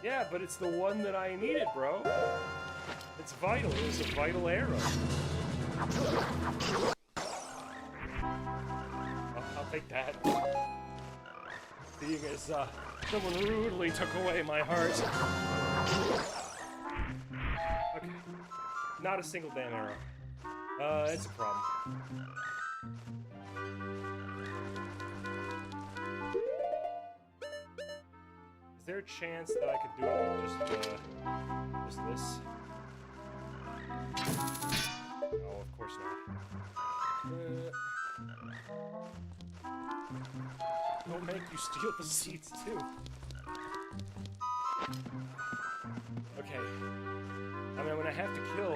Yeah, but it's the one that I needed, bro. It's vital. It was a vital arrow. I'll take that. Seeing as someone rudely took away my heart. Okay. Not a single damn arrow. It's a problem. Is there a chance that I could do it with just this? Oh, of course not. Don't make you steal the seeds too. Okay. I mean, I'm gonna have to kill.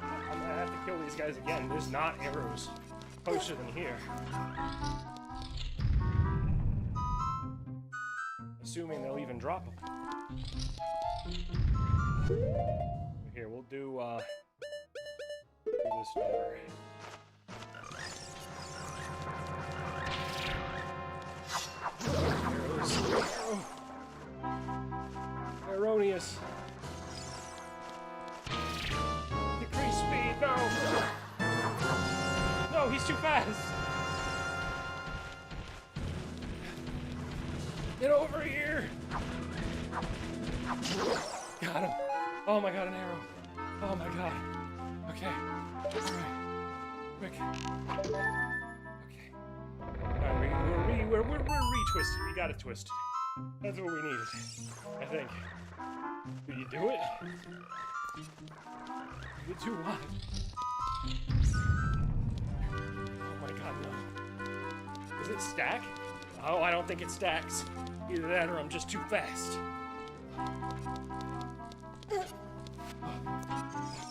I'm gonna have to kill these guys again. There's not arrows closer than here. Assuming they'll even drop them. Here, we'll do this number. Oh. Erroneous. Decrease speed, no! No, he's too fast! Get over here! Got him. Oh my god, an arrow. Oh my god. Okay. Alright. Quick. Okay. Alright, we're retwisted. We got it twisted. That's what we needed. I think. Did you do it? You do what? Oh my god, no. Does it stack? Oh, I don't think it stacks. Either that or I'm just too fast. Go,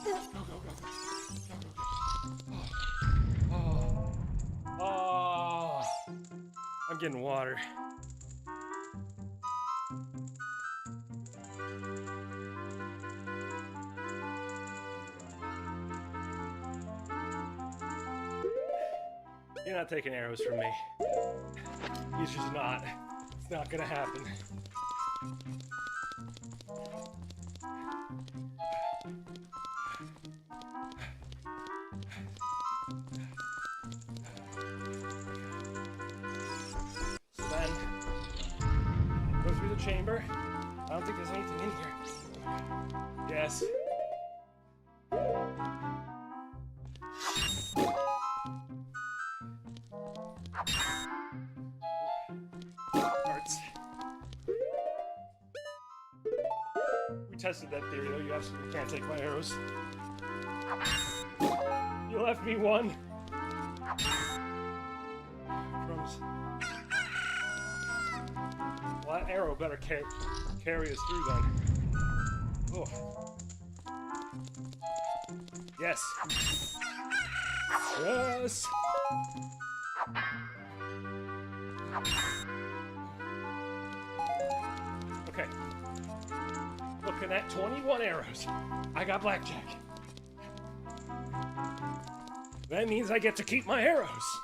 go, go. Go, go, go. Oh. Oh. I'm getting water. You're not taking arrows from me. He's just not. It's not gonna happen. So then, go through the chamber. I don't think there's anything in here. Yes. Hearts. We tested that theory, though. You absolutely can't take my arrows. You left me one. Crumbs. Well, that arrow better carry us through then. Oh. Yes. Yes. Okay. Looking at 21 arrows. I got blackjack. That means I get to keep my arrows.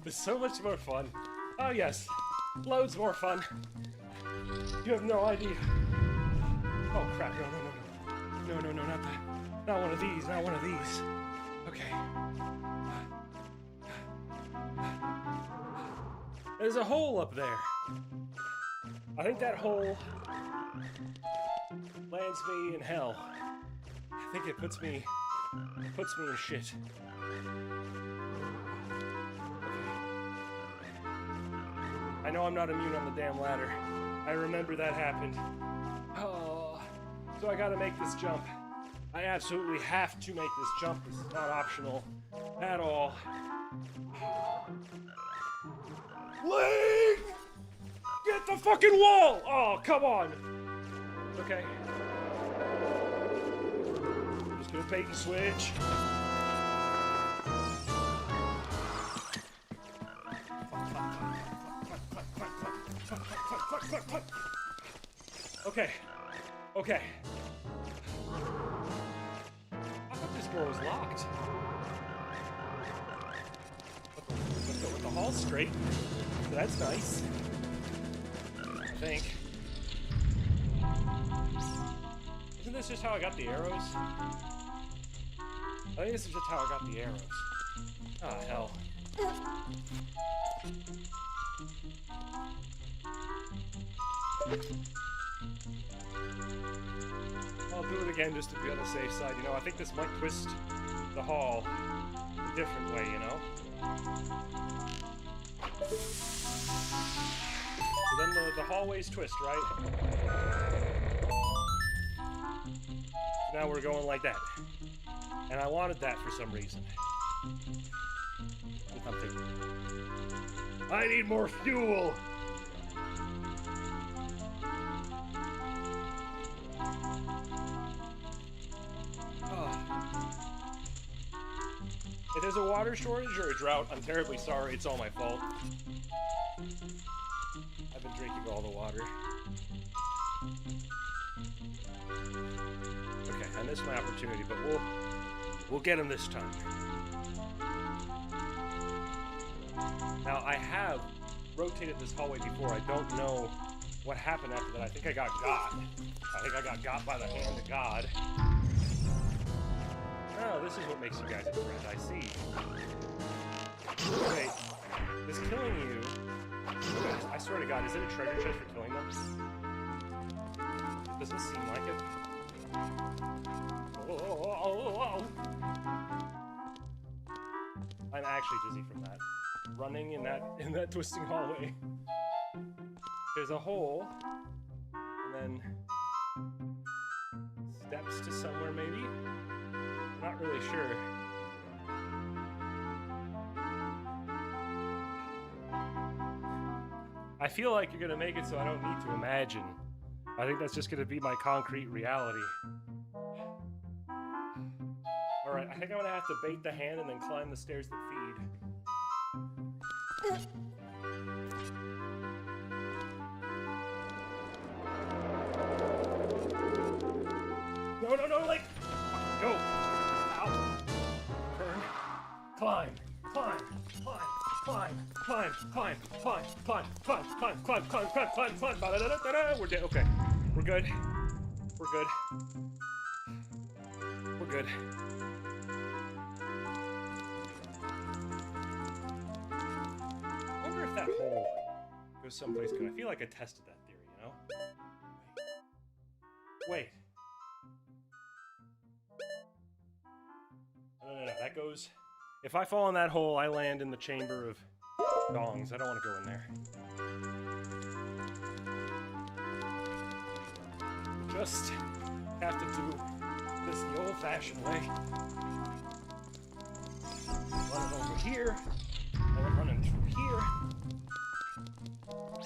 This is so much more fun. Oh yes, loads more fun. You have no idea. Oh crap, no, not that. Not one of these, not one of these. Okay. There's a hole up there. I think that hole lands me in hell. I think it puts me in shit. I know I'm not immune on the damn ladder. I remember that happened. Oh, so I gotta make this jump. I absolutely have to make this jump. This is not optional at all. Link! Get the fucking wall! Oh, come on! Okay. I'm just gonna bait and switch. Okay. Okay. I thought this door was locked. With the hall straight. So that's nice. I think. Isn't this just how I got the arrows? I think this is just how I got the arrows. Ah, hell. I'll do it again just to be on the safe side. You know, I think this might twist the hall a different way, you know? So then the hallways twist, right? Now we're going like that. And I wanted that for some reason. I need more fuel! If there's a water shortage or a drought, I'm terribly sorry. It's all my fault. I've been drinking all the water. Okay, I missed my opportunity, but we'll get him this time. Now, I have rotated this hallway before. I don't know what happened after that. I think I got got. I think I got got by the hand of God. Oh, this is what makes you guys a friend, I see. Wait, is killing you... I swear to God, is it a treasure chest for killing them? Doesn't seem like it. Oh. I'm actually dizzy from that. Running in that twisting hallway. There's a hole, and then steps to somewhere maybe? I'm not really sure. I feel like you're gonna make it so I don't need to imagine. I think that's just gonna be my concrete reality. Alright, I think I'm gonna have to bait the hand and then climb the stairs that feed. No, like, go. Ow. Turn. Climb. We're dead. Okay. We're good. We're good. We're good. I wonder if that hole goes someplace good. I feel like I tested that theory, you know? Wait. No. That goes... If I fall in that hole, I land in the chamber of dongs. I don't want to go in there. Just have to do this the old-fashioned way. Run it over here, and then running through here.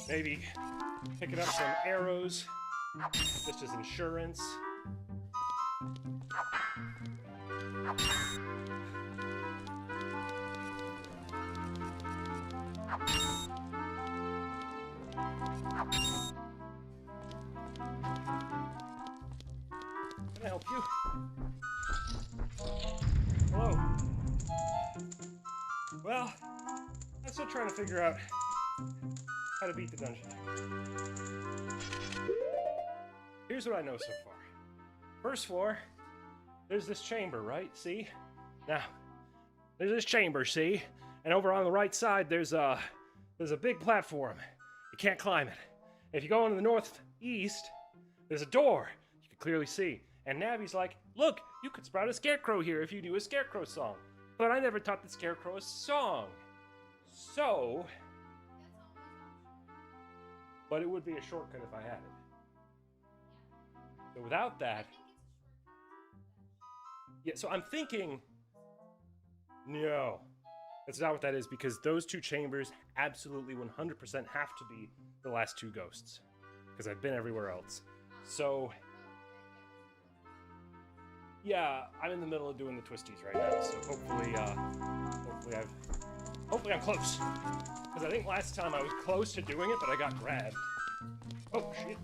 Maybe picking up some arrows, just as insurance. Can I help you? Hello. Well, I'm still trying to figure out how to beat the dungeon. Here's what I know so far. First floor, there's this chamber, right? See? Now, there's this chamber, see? And over on the right side, there's a big platform. You can't climb it. If you go into the northeast, there's a door you can clearly see. And Navi's like, look, you could sprout a scarecrow here if you do a scarecrow song. But I never taught the scarecrow a song. So... But it would be a shortcut if I had it. So without that... Yeah, so I'm thinking... No. That's not what that is, because those two chambers absolutely 100% have to be the last two ghosts. Because I've been everywhere else. So... Yeah, I'm in the middle of doing the twisties right now, so hopefully I'm close. Because I think last time I was close to doing it, but I got grabbed. Oh, shit.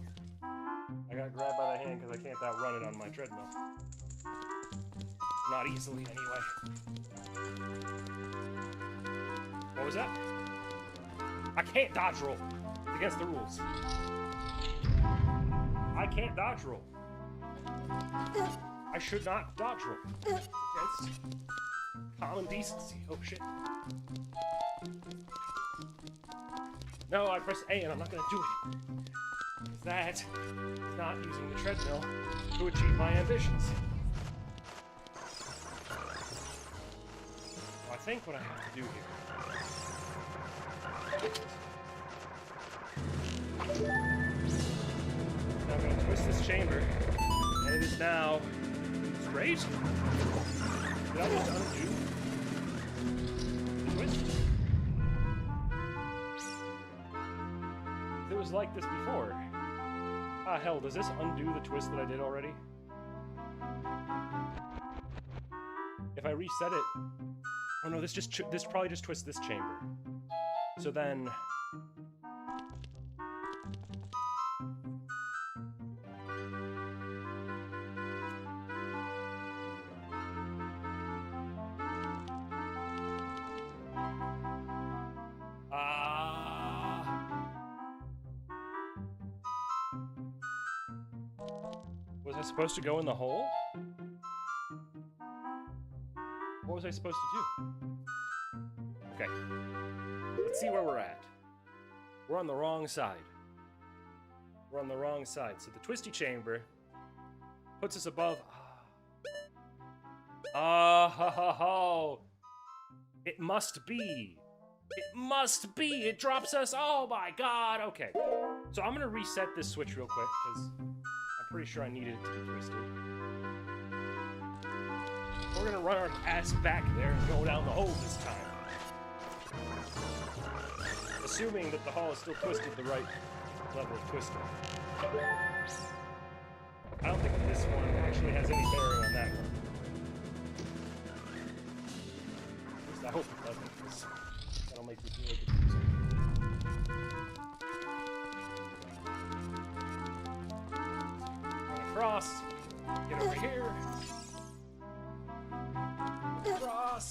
I got grabbed by the hand because I can't outrun it on my treadmill. Not easily, anyway. What was that? I can't dodge roll. It's against the rules. I can't dodge roll. I should not dodge roll. Against common decency. Oh shit. No, I pressed A and I'm not gonna do it. That is not using the treadmill to achieve my ambitions. So I think what I have to do here. Now I'm gonna twist this chamber, and it is now straight. Did I just undo the twist? It was like this before. Ah, hell, does this undo the twist that I did already? If I reset it... Oh no, this probably just twists this chamber. So then... Was I supposed to go in the hole? What was I supposed to do? Okay. Let's see where we're at. We're on the wrong side. We're on the wrong side. So the twisty chamber puts us above... Oh, it must be. It must be. It drops us. Oh my god. Okay. So I'm going to reset this switch real quick because I'm pretty sure I needed it to be twisted. We're going to run our ass back there and go down the hole this time. Assuming that the hole is still twisted the right level of twisting. I don't think this one actually has any bearing on that one. I hope it doesn't, because that'll make me really confusing. Run across. Get over here. Across.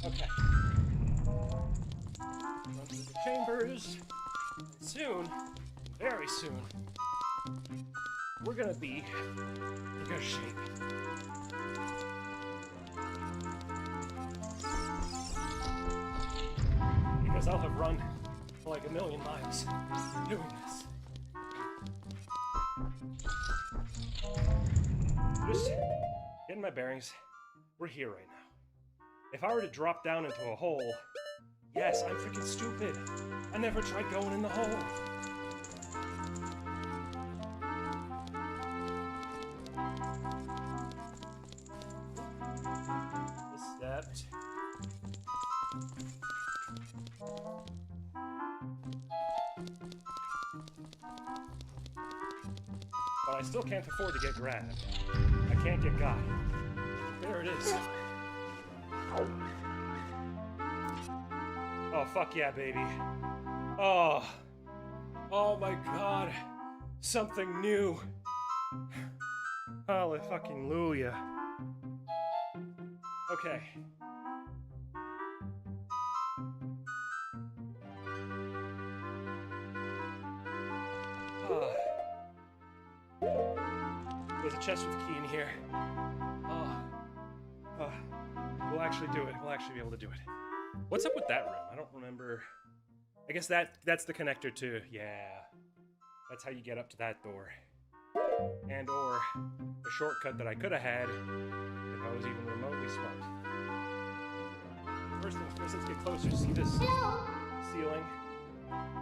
Okay. Run through the chambers. Soon, very soon, we're gonna be in good shape. Because I'll have run like a million miles doing this. Just getting my bearings. We're here right now. If I were to drop down into a hole, yes, I'm freaking stupid. I never tried going in the hole. Misstepped. But I still can't afford to get grabbed. I can't get got. There it is. Oh, fuck yeah, baby. Oh. Oh my god. Something new. Hallelujah. Okay. There's a chest with a key in here. We'll actually do it. We'll actually be able to do it. What's up with that room? I don't remember. I guess that's the connector to, yeah. That's how you get up to that door. And or a shortcut that I could have had if I was even remotely smart. First things first, let's get closer. See this ceiling?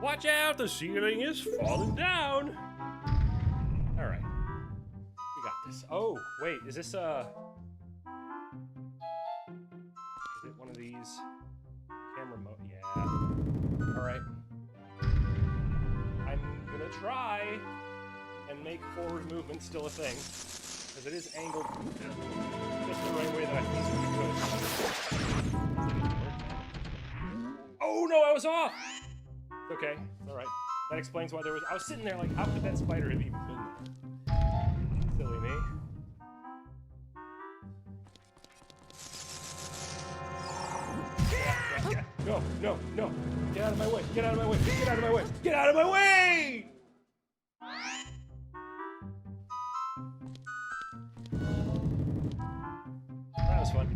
Watch out, the ceiling is falling down! Alright. We got this. Oh, wait, is this is it one of these? Camera mode? Yeah. Alright. I'm gonna try and make forward movement still a thing. Because it is angled just the right way that I think it could. Oh no, I was off! Okay, alright. That explains why there was. I was sitting there like, how could that spider have even been there? Silly me. Yeah. No, no, no. Get out of my way. Get out of my way. Get out of my way. Get out of my way! That was fun.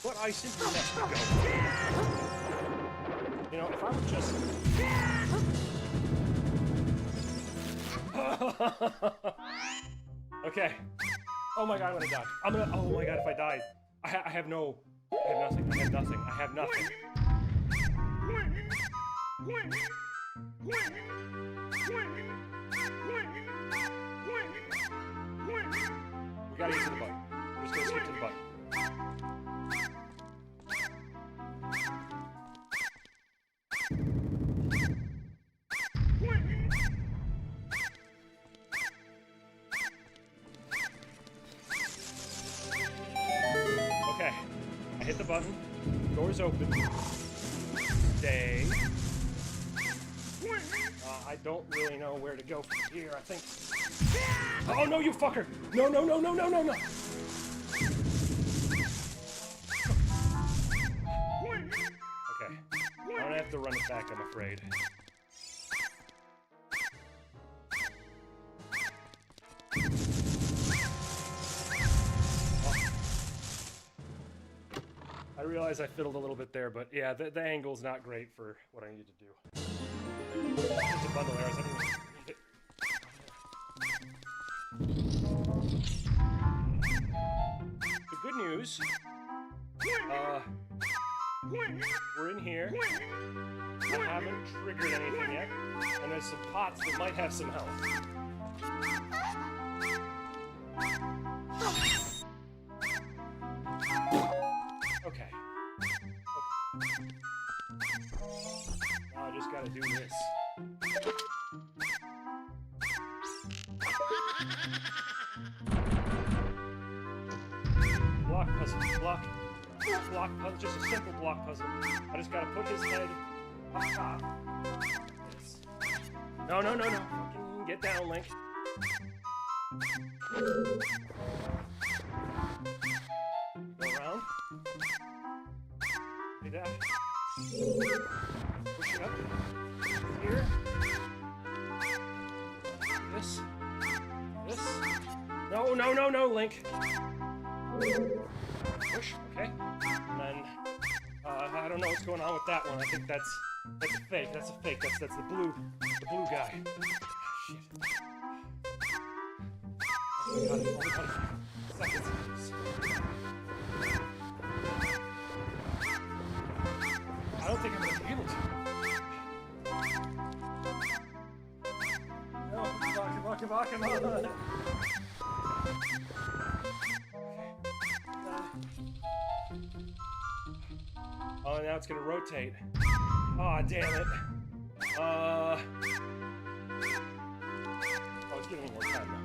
But I simply let you go. You know, if I would just... Okay. Oh my god, I'm gonna die. Oh my god, if I died. I have nothing. I have nothing. I have nothing. We gotta get to the button. We're just gonna skip to the button. Okay. I hit the button. Door's open. Stay. I don't really know where to go from here. I think... Oh, no, you fucker! No, no, no, no, no, no, no! Okay. I'm gonna have to run it back, I'm afraid. Oh. I realize I fiddled a little bit there, but yeah, the angle's not great for what I need to do. There's a bundle arrows. I didn't need it. The good news, we're in here. I haven't triggered anything yet, and there's some pots that might have some health. Okay. Now I just gotta do this. block puzzle, just a simple block puzzle. I just gotta put his head up top. Yes. No. Fucking get down, Link. Go around. Do that. Push it up. Here. This. No, Link. Push, okay. And then, I don't know what's going on with that one. I think that's a fake. That's a fake. That's the blue guy. Shit. Oh my god, seconds. I don't think I'm gonna be able to. No, come on. Oh, now it's gonna rotate. Aw, oh, damn it. Oh, it's giving me more time now.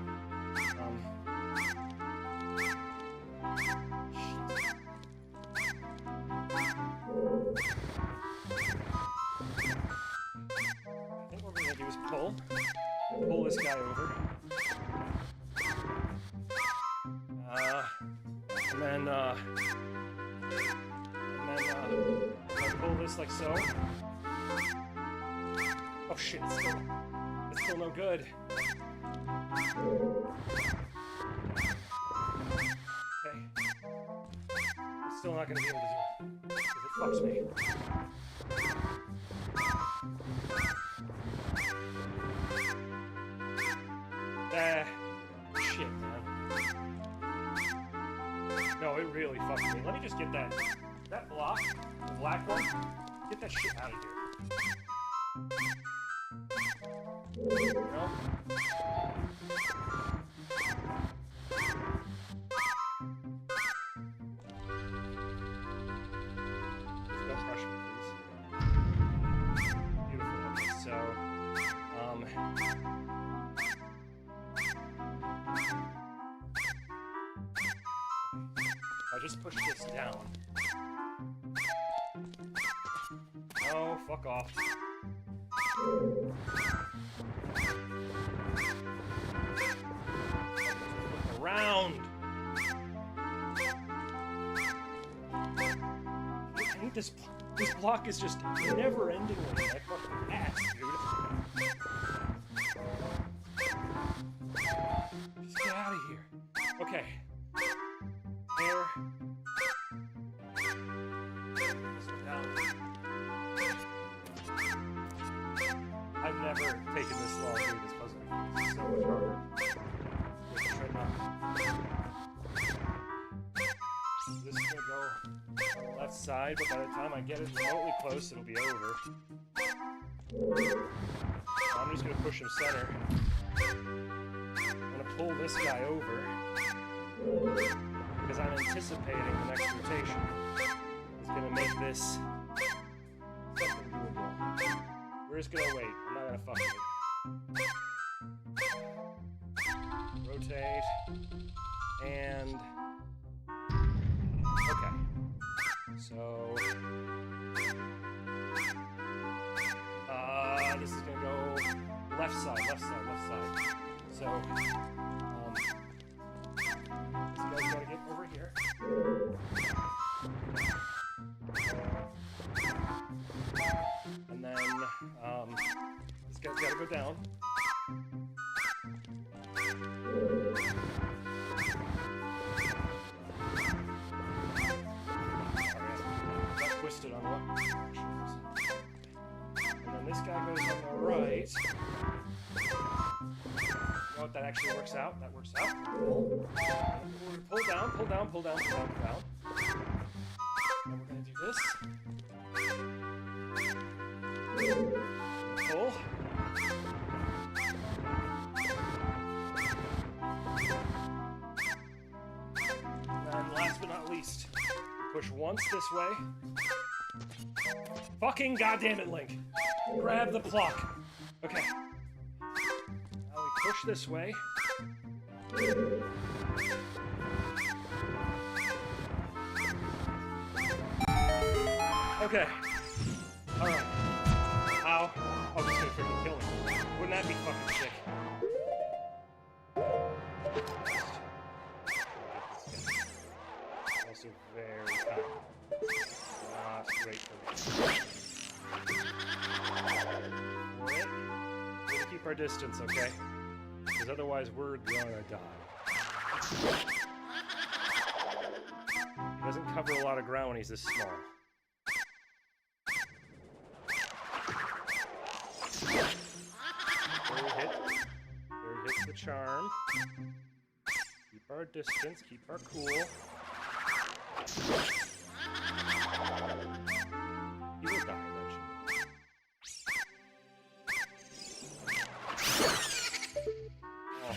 I think what we're gonna do is pull this guy over. And then pull this like so. Oh shit, it's still no good. Okay. I'm still not gonna be able to do it, because it fucks me. Shit, man. No, it really fucked me. Let me just get that block, the black one, get that shit out of here. You know? Don't crush me, please. Beautiful. Okay, so, I'll just push this down. Oh, fuck off. Around. I need this block is just never ending with me. I fucking ass, dude. Just get out of here. Okay. There. I've never taken this long to do this puzzle before. It's so much harder. This is gonna go on the left side, but by the time I get it remotely close, it'll be over. I'm just gonna push him center. I'm gonna pull this guy over because I'm anticipating the next rotation is gonna make this something doable. We're just gonna wait. I'm not gonna fuck with it. Rotate. And... okay. So... this is gonna go left side. So... this guy's gotta get over here. And then, this guy's gotta go down. Got twisted on what directions. And then this guy goes on the right. You know what, that actually works out? That works out. Pull down. And we're gonna do this. Pull. And last but not least, push once this way. Fucking goddamn it, Link. Grab the block. Okay. Now we push this way. Okay. Alright. Ow. Oh, he's gonna freaking kill me. Wouldn't that be fucking sick? Also very tiny. Not great for me. Alright. We're gonna keep our distance, okay? Because otherwise we're gonna die. He doesn't cover a lot of ground when he's this small. There hits the charm. Keep our distance, keep our cool. He will die eventually. Oh.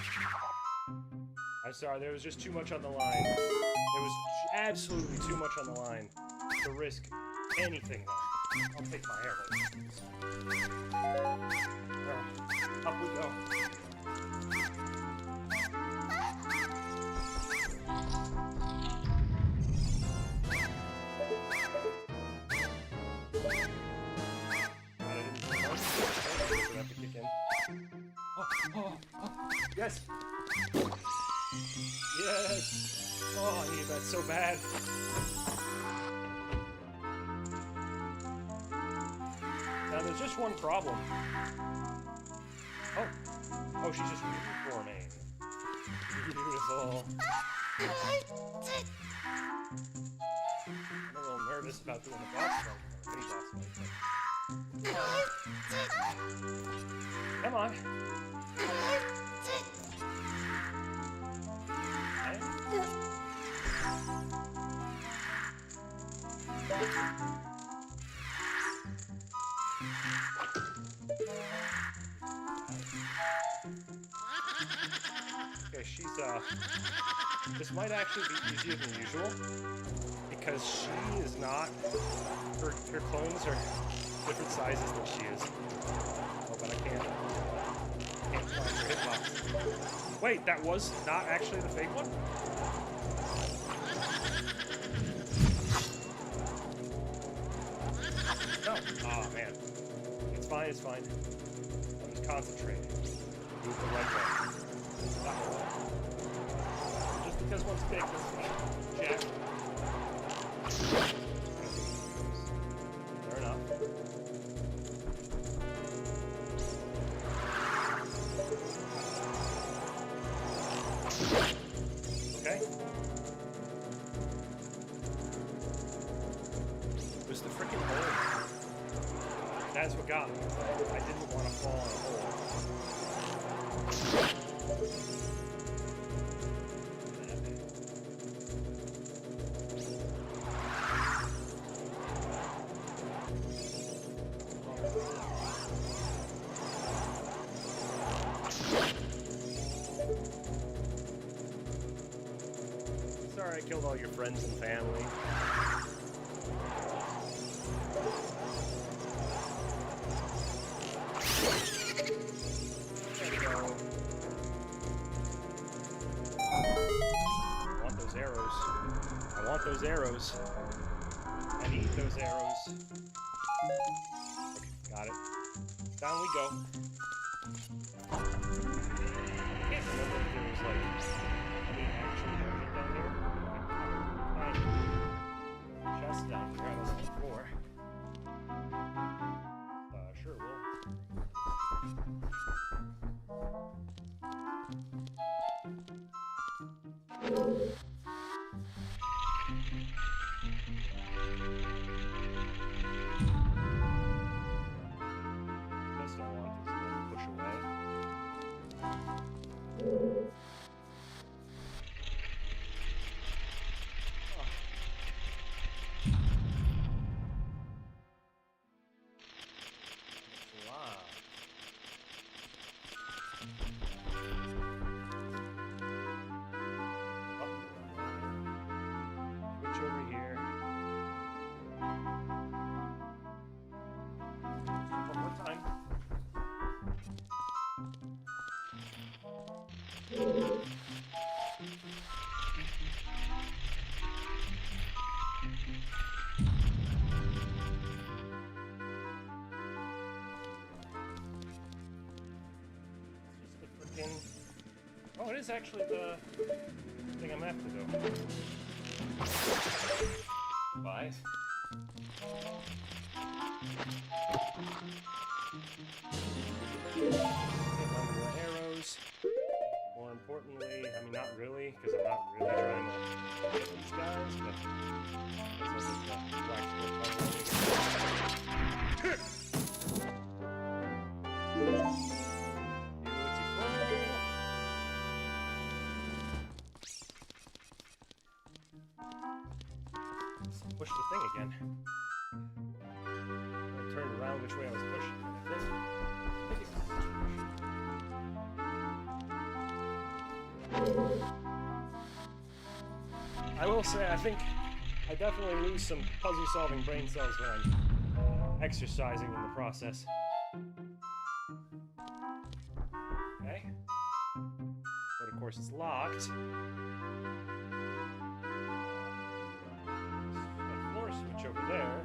I'm sorry, there was just too much on the line. There was absolutely too much on the line to risk anything there. I'll take my arrows. Up we go. Have to kick in. Oh. Yes! Yes! Oh, I needed that so bad. Now, there's just one problem. Oh, she's just reforming. Beautiful. I'm a little nervous about doing the boss fight. Any boss fight. Come on. Okay, she's this might actually be easier than usual because she is not her clones are different sizes than she is. Oh, but I can't find her hitbox. Wait, that was not actually the fake one? No. Oh man. It's fine, it's fine. I'm just concentrating. Do it the right way. That way. Just because one's fake doesn't mean jack. Fair enough. Okay. It was the freaking hole. That's what got me. I didn't want to fall in a hole. Sorry I killed all your friends and family. There we go. I want those arrows. I want those arrows. I need those arrows. Okay, got it. Down we go. I can't remember if there was like any actual movement down here. Chest down here, I don't know before. Sure will. Just don't want this to push away. Over here. One more time. is actually the thing I'm after, though. Bye. Arrows. More importantly, I mean, not really, because I'm not really trying to get these guys, but this is the black push the thing again. I'll turn around which way I was pushing. I will say, I think I definitely lose some puzzle-solving brain cells when I'm exercising in the process. Okay. But of course it's locked. Switch over there.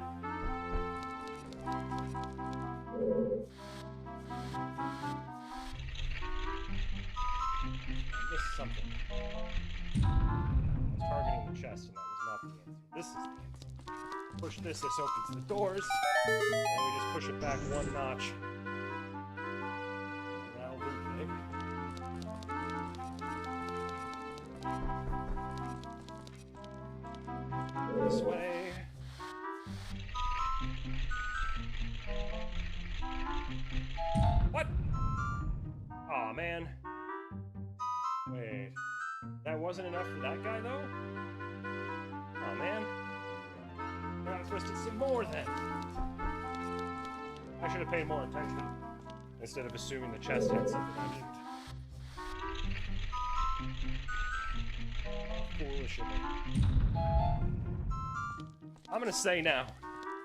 I missed something. I was targeting the chest, and that was not the answer. This is the answer. Push this opens the doors, and we just push it back one notch. That'll do the thing. This way. What? Aw, man. Wait. That wasn't enough for that guy, though? Aw, man. Gotta twist it some more, then. I should have paid more attention, instead of assuming the chest had something I didn't. Foolish of me. I'm gonna say now,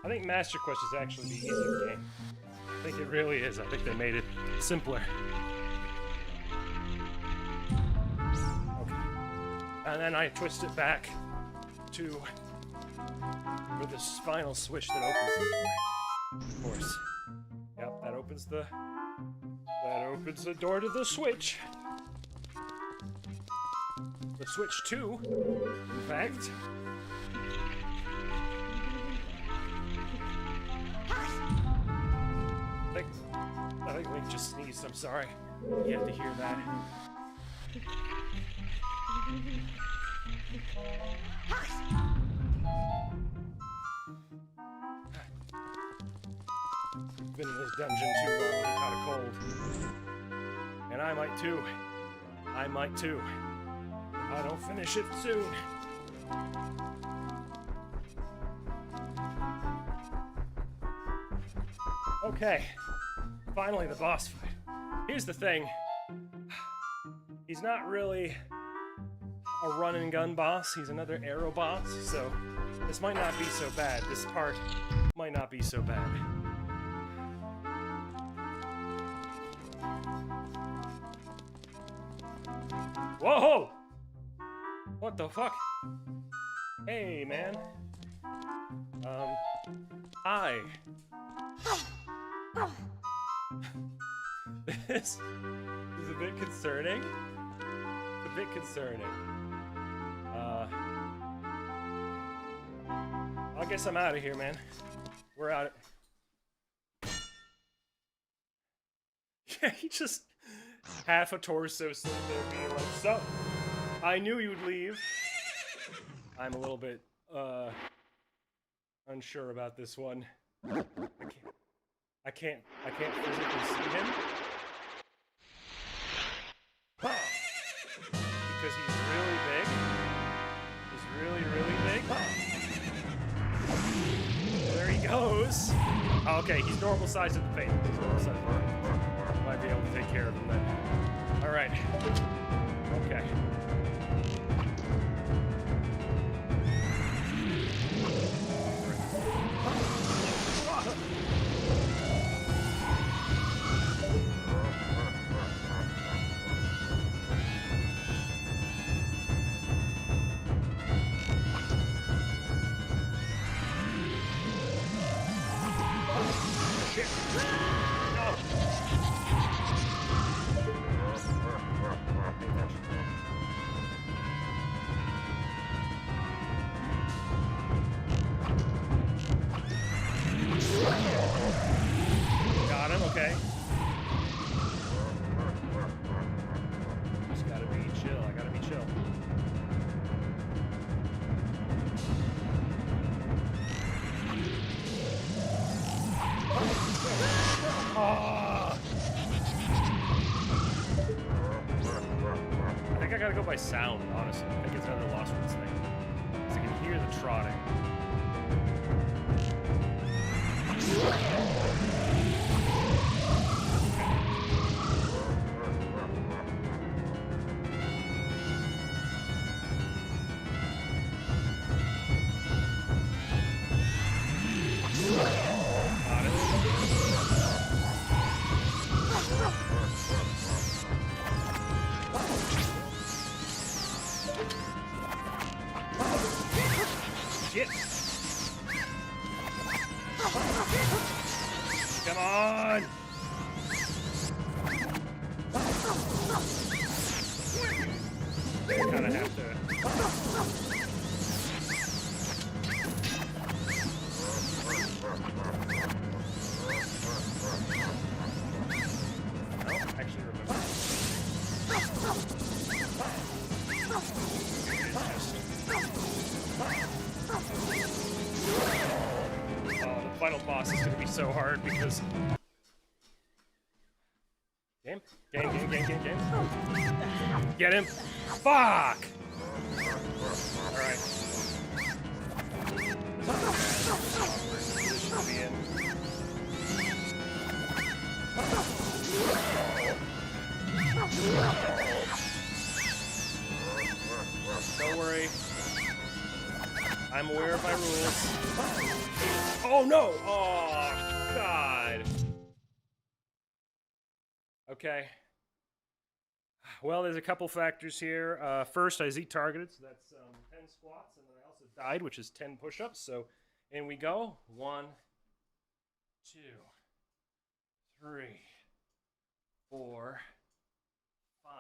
I think Master Quest is actually the easier game. I think it really is. I think they made it simpler. Okay. And then I twist it back to for this final switch that opens the door. Of course. Yep, that opens the door to the switch. The switch 2, in fact. I think Link just sneezed, I'm sorry. You have to hear that. Been in this dungeon too long, he caught a cold. And I might too. I might too. If I don't finish it soon. Okay. Finally, the boss fight. Here's the thing. He's not really a run and gun boss. He's another arrow boss, so this might not be so bad. This part might not be so bad. Whoa! What the fuck? Hey, man. Hi. This is a bit concerning. It's a bit concerning. I guess I'm out of here, man. We're out. Yeah, he just half a torso stood there being like, so, I knew you'd leave. I'm a little bit, unsure about this one. I can't physically see him. Because he's really big. He's really, really big. There he goes. Oh, okay, he's normal size at the face. He's normal size. Might be able to take care of him then. Alright. Okay. Okay. Just gotta be chill. I gotta be chill. Oh. I think I gotta go by sound, honestly. I think it's another Lost Woods thing. Because I can hear the trotting. Shit! Come on! I kind of have to. I don't actually remember. The final boss is going to be so hard because... Game? Game. Get him! Fuck! Alright. Position to be in. Don't worry. I'm aware of my rules. Oh no! Oh, God. Okay. Well, there's a couple factors here. First, I Z-targeted, so that's 10 squats, and then I also died, which is 10 push-ups. So, in we go. 1, 2, 3, 4, 5,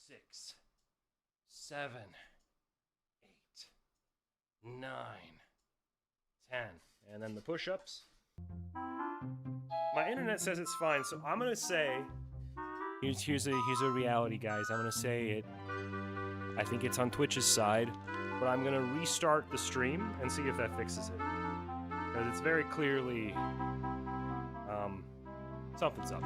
6, 7, 8, 9, 10. And then the push-ups. My internet says it's fine, so I'm gonna say... Here's a reality, guys. I'm gonna say it. I think it's on Twitch's side, but I'm gonna restart the stream and see if that fixes it. Because it's very clearly... something's up.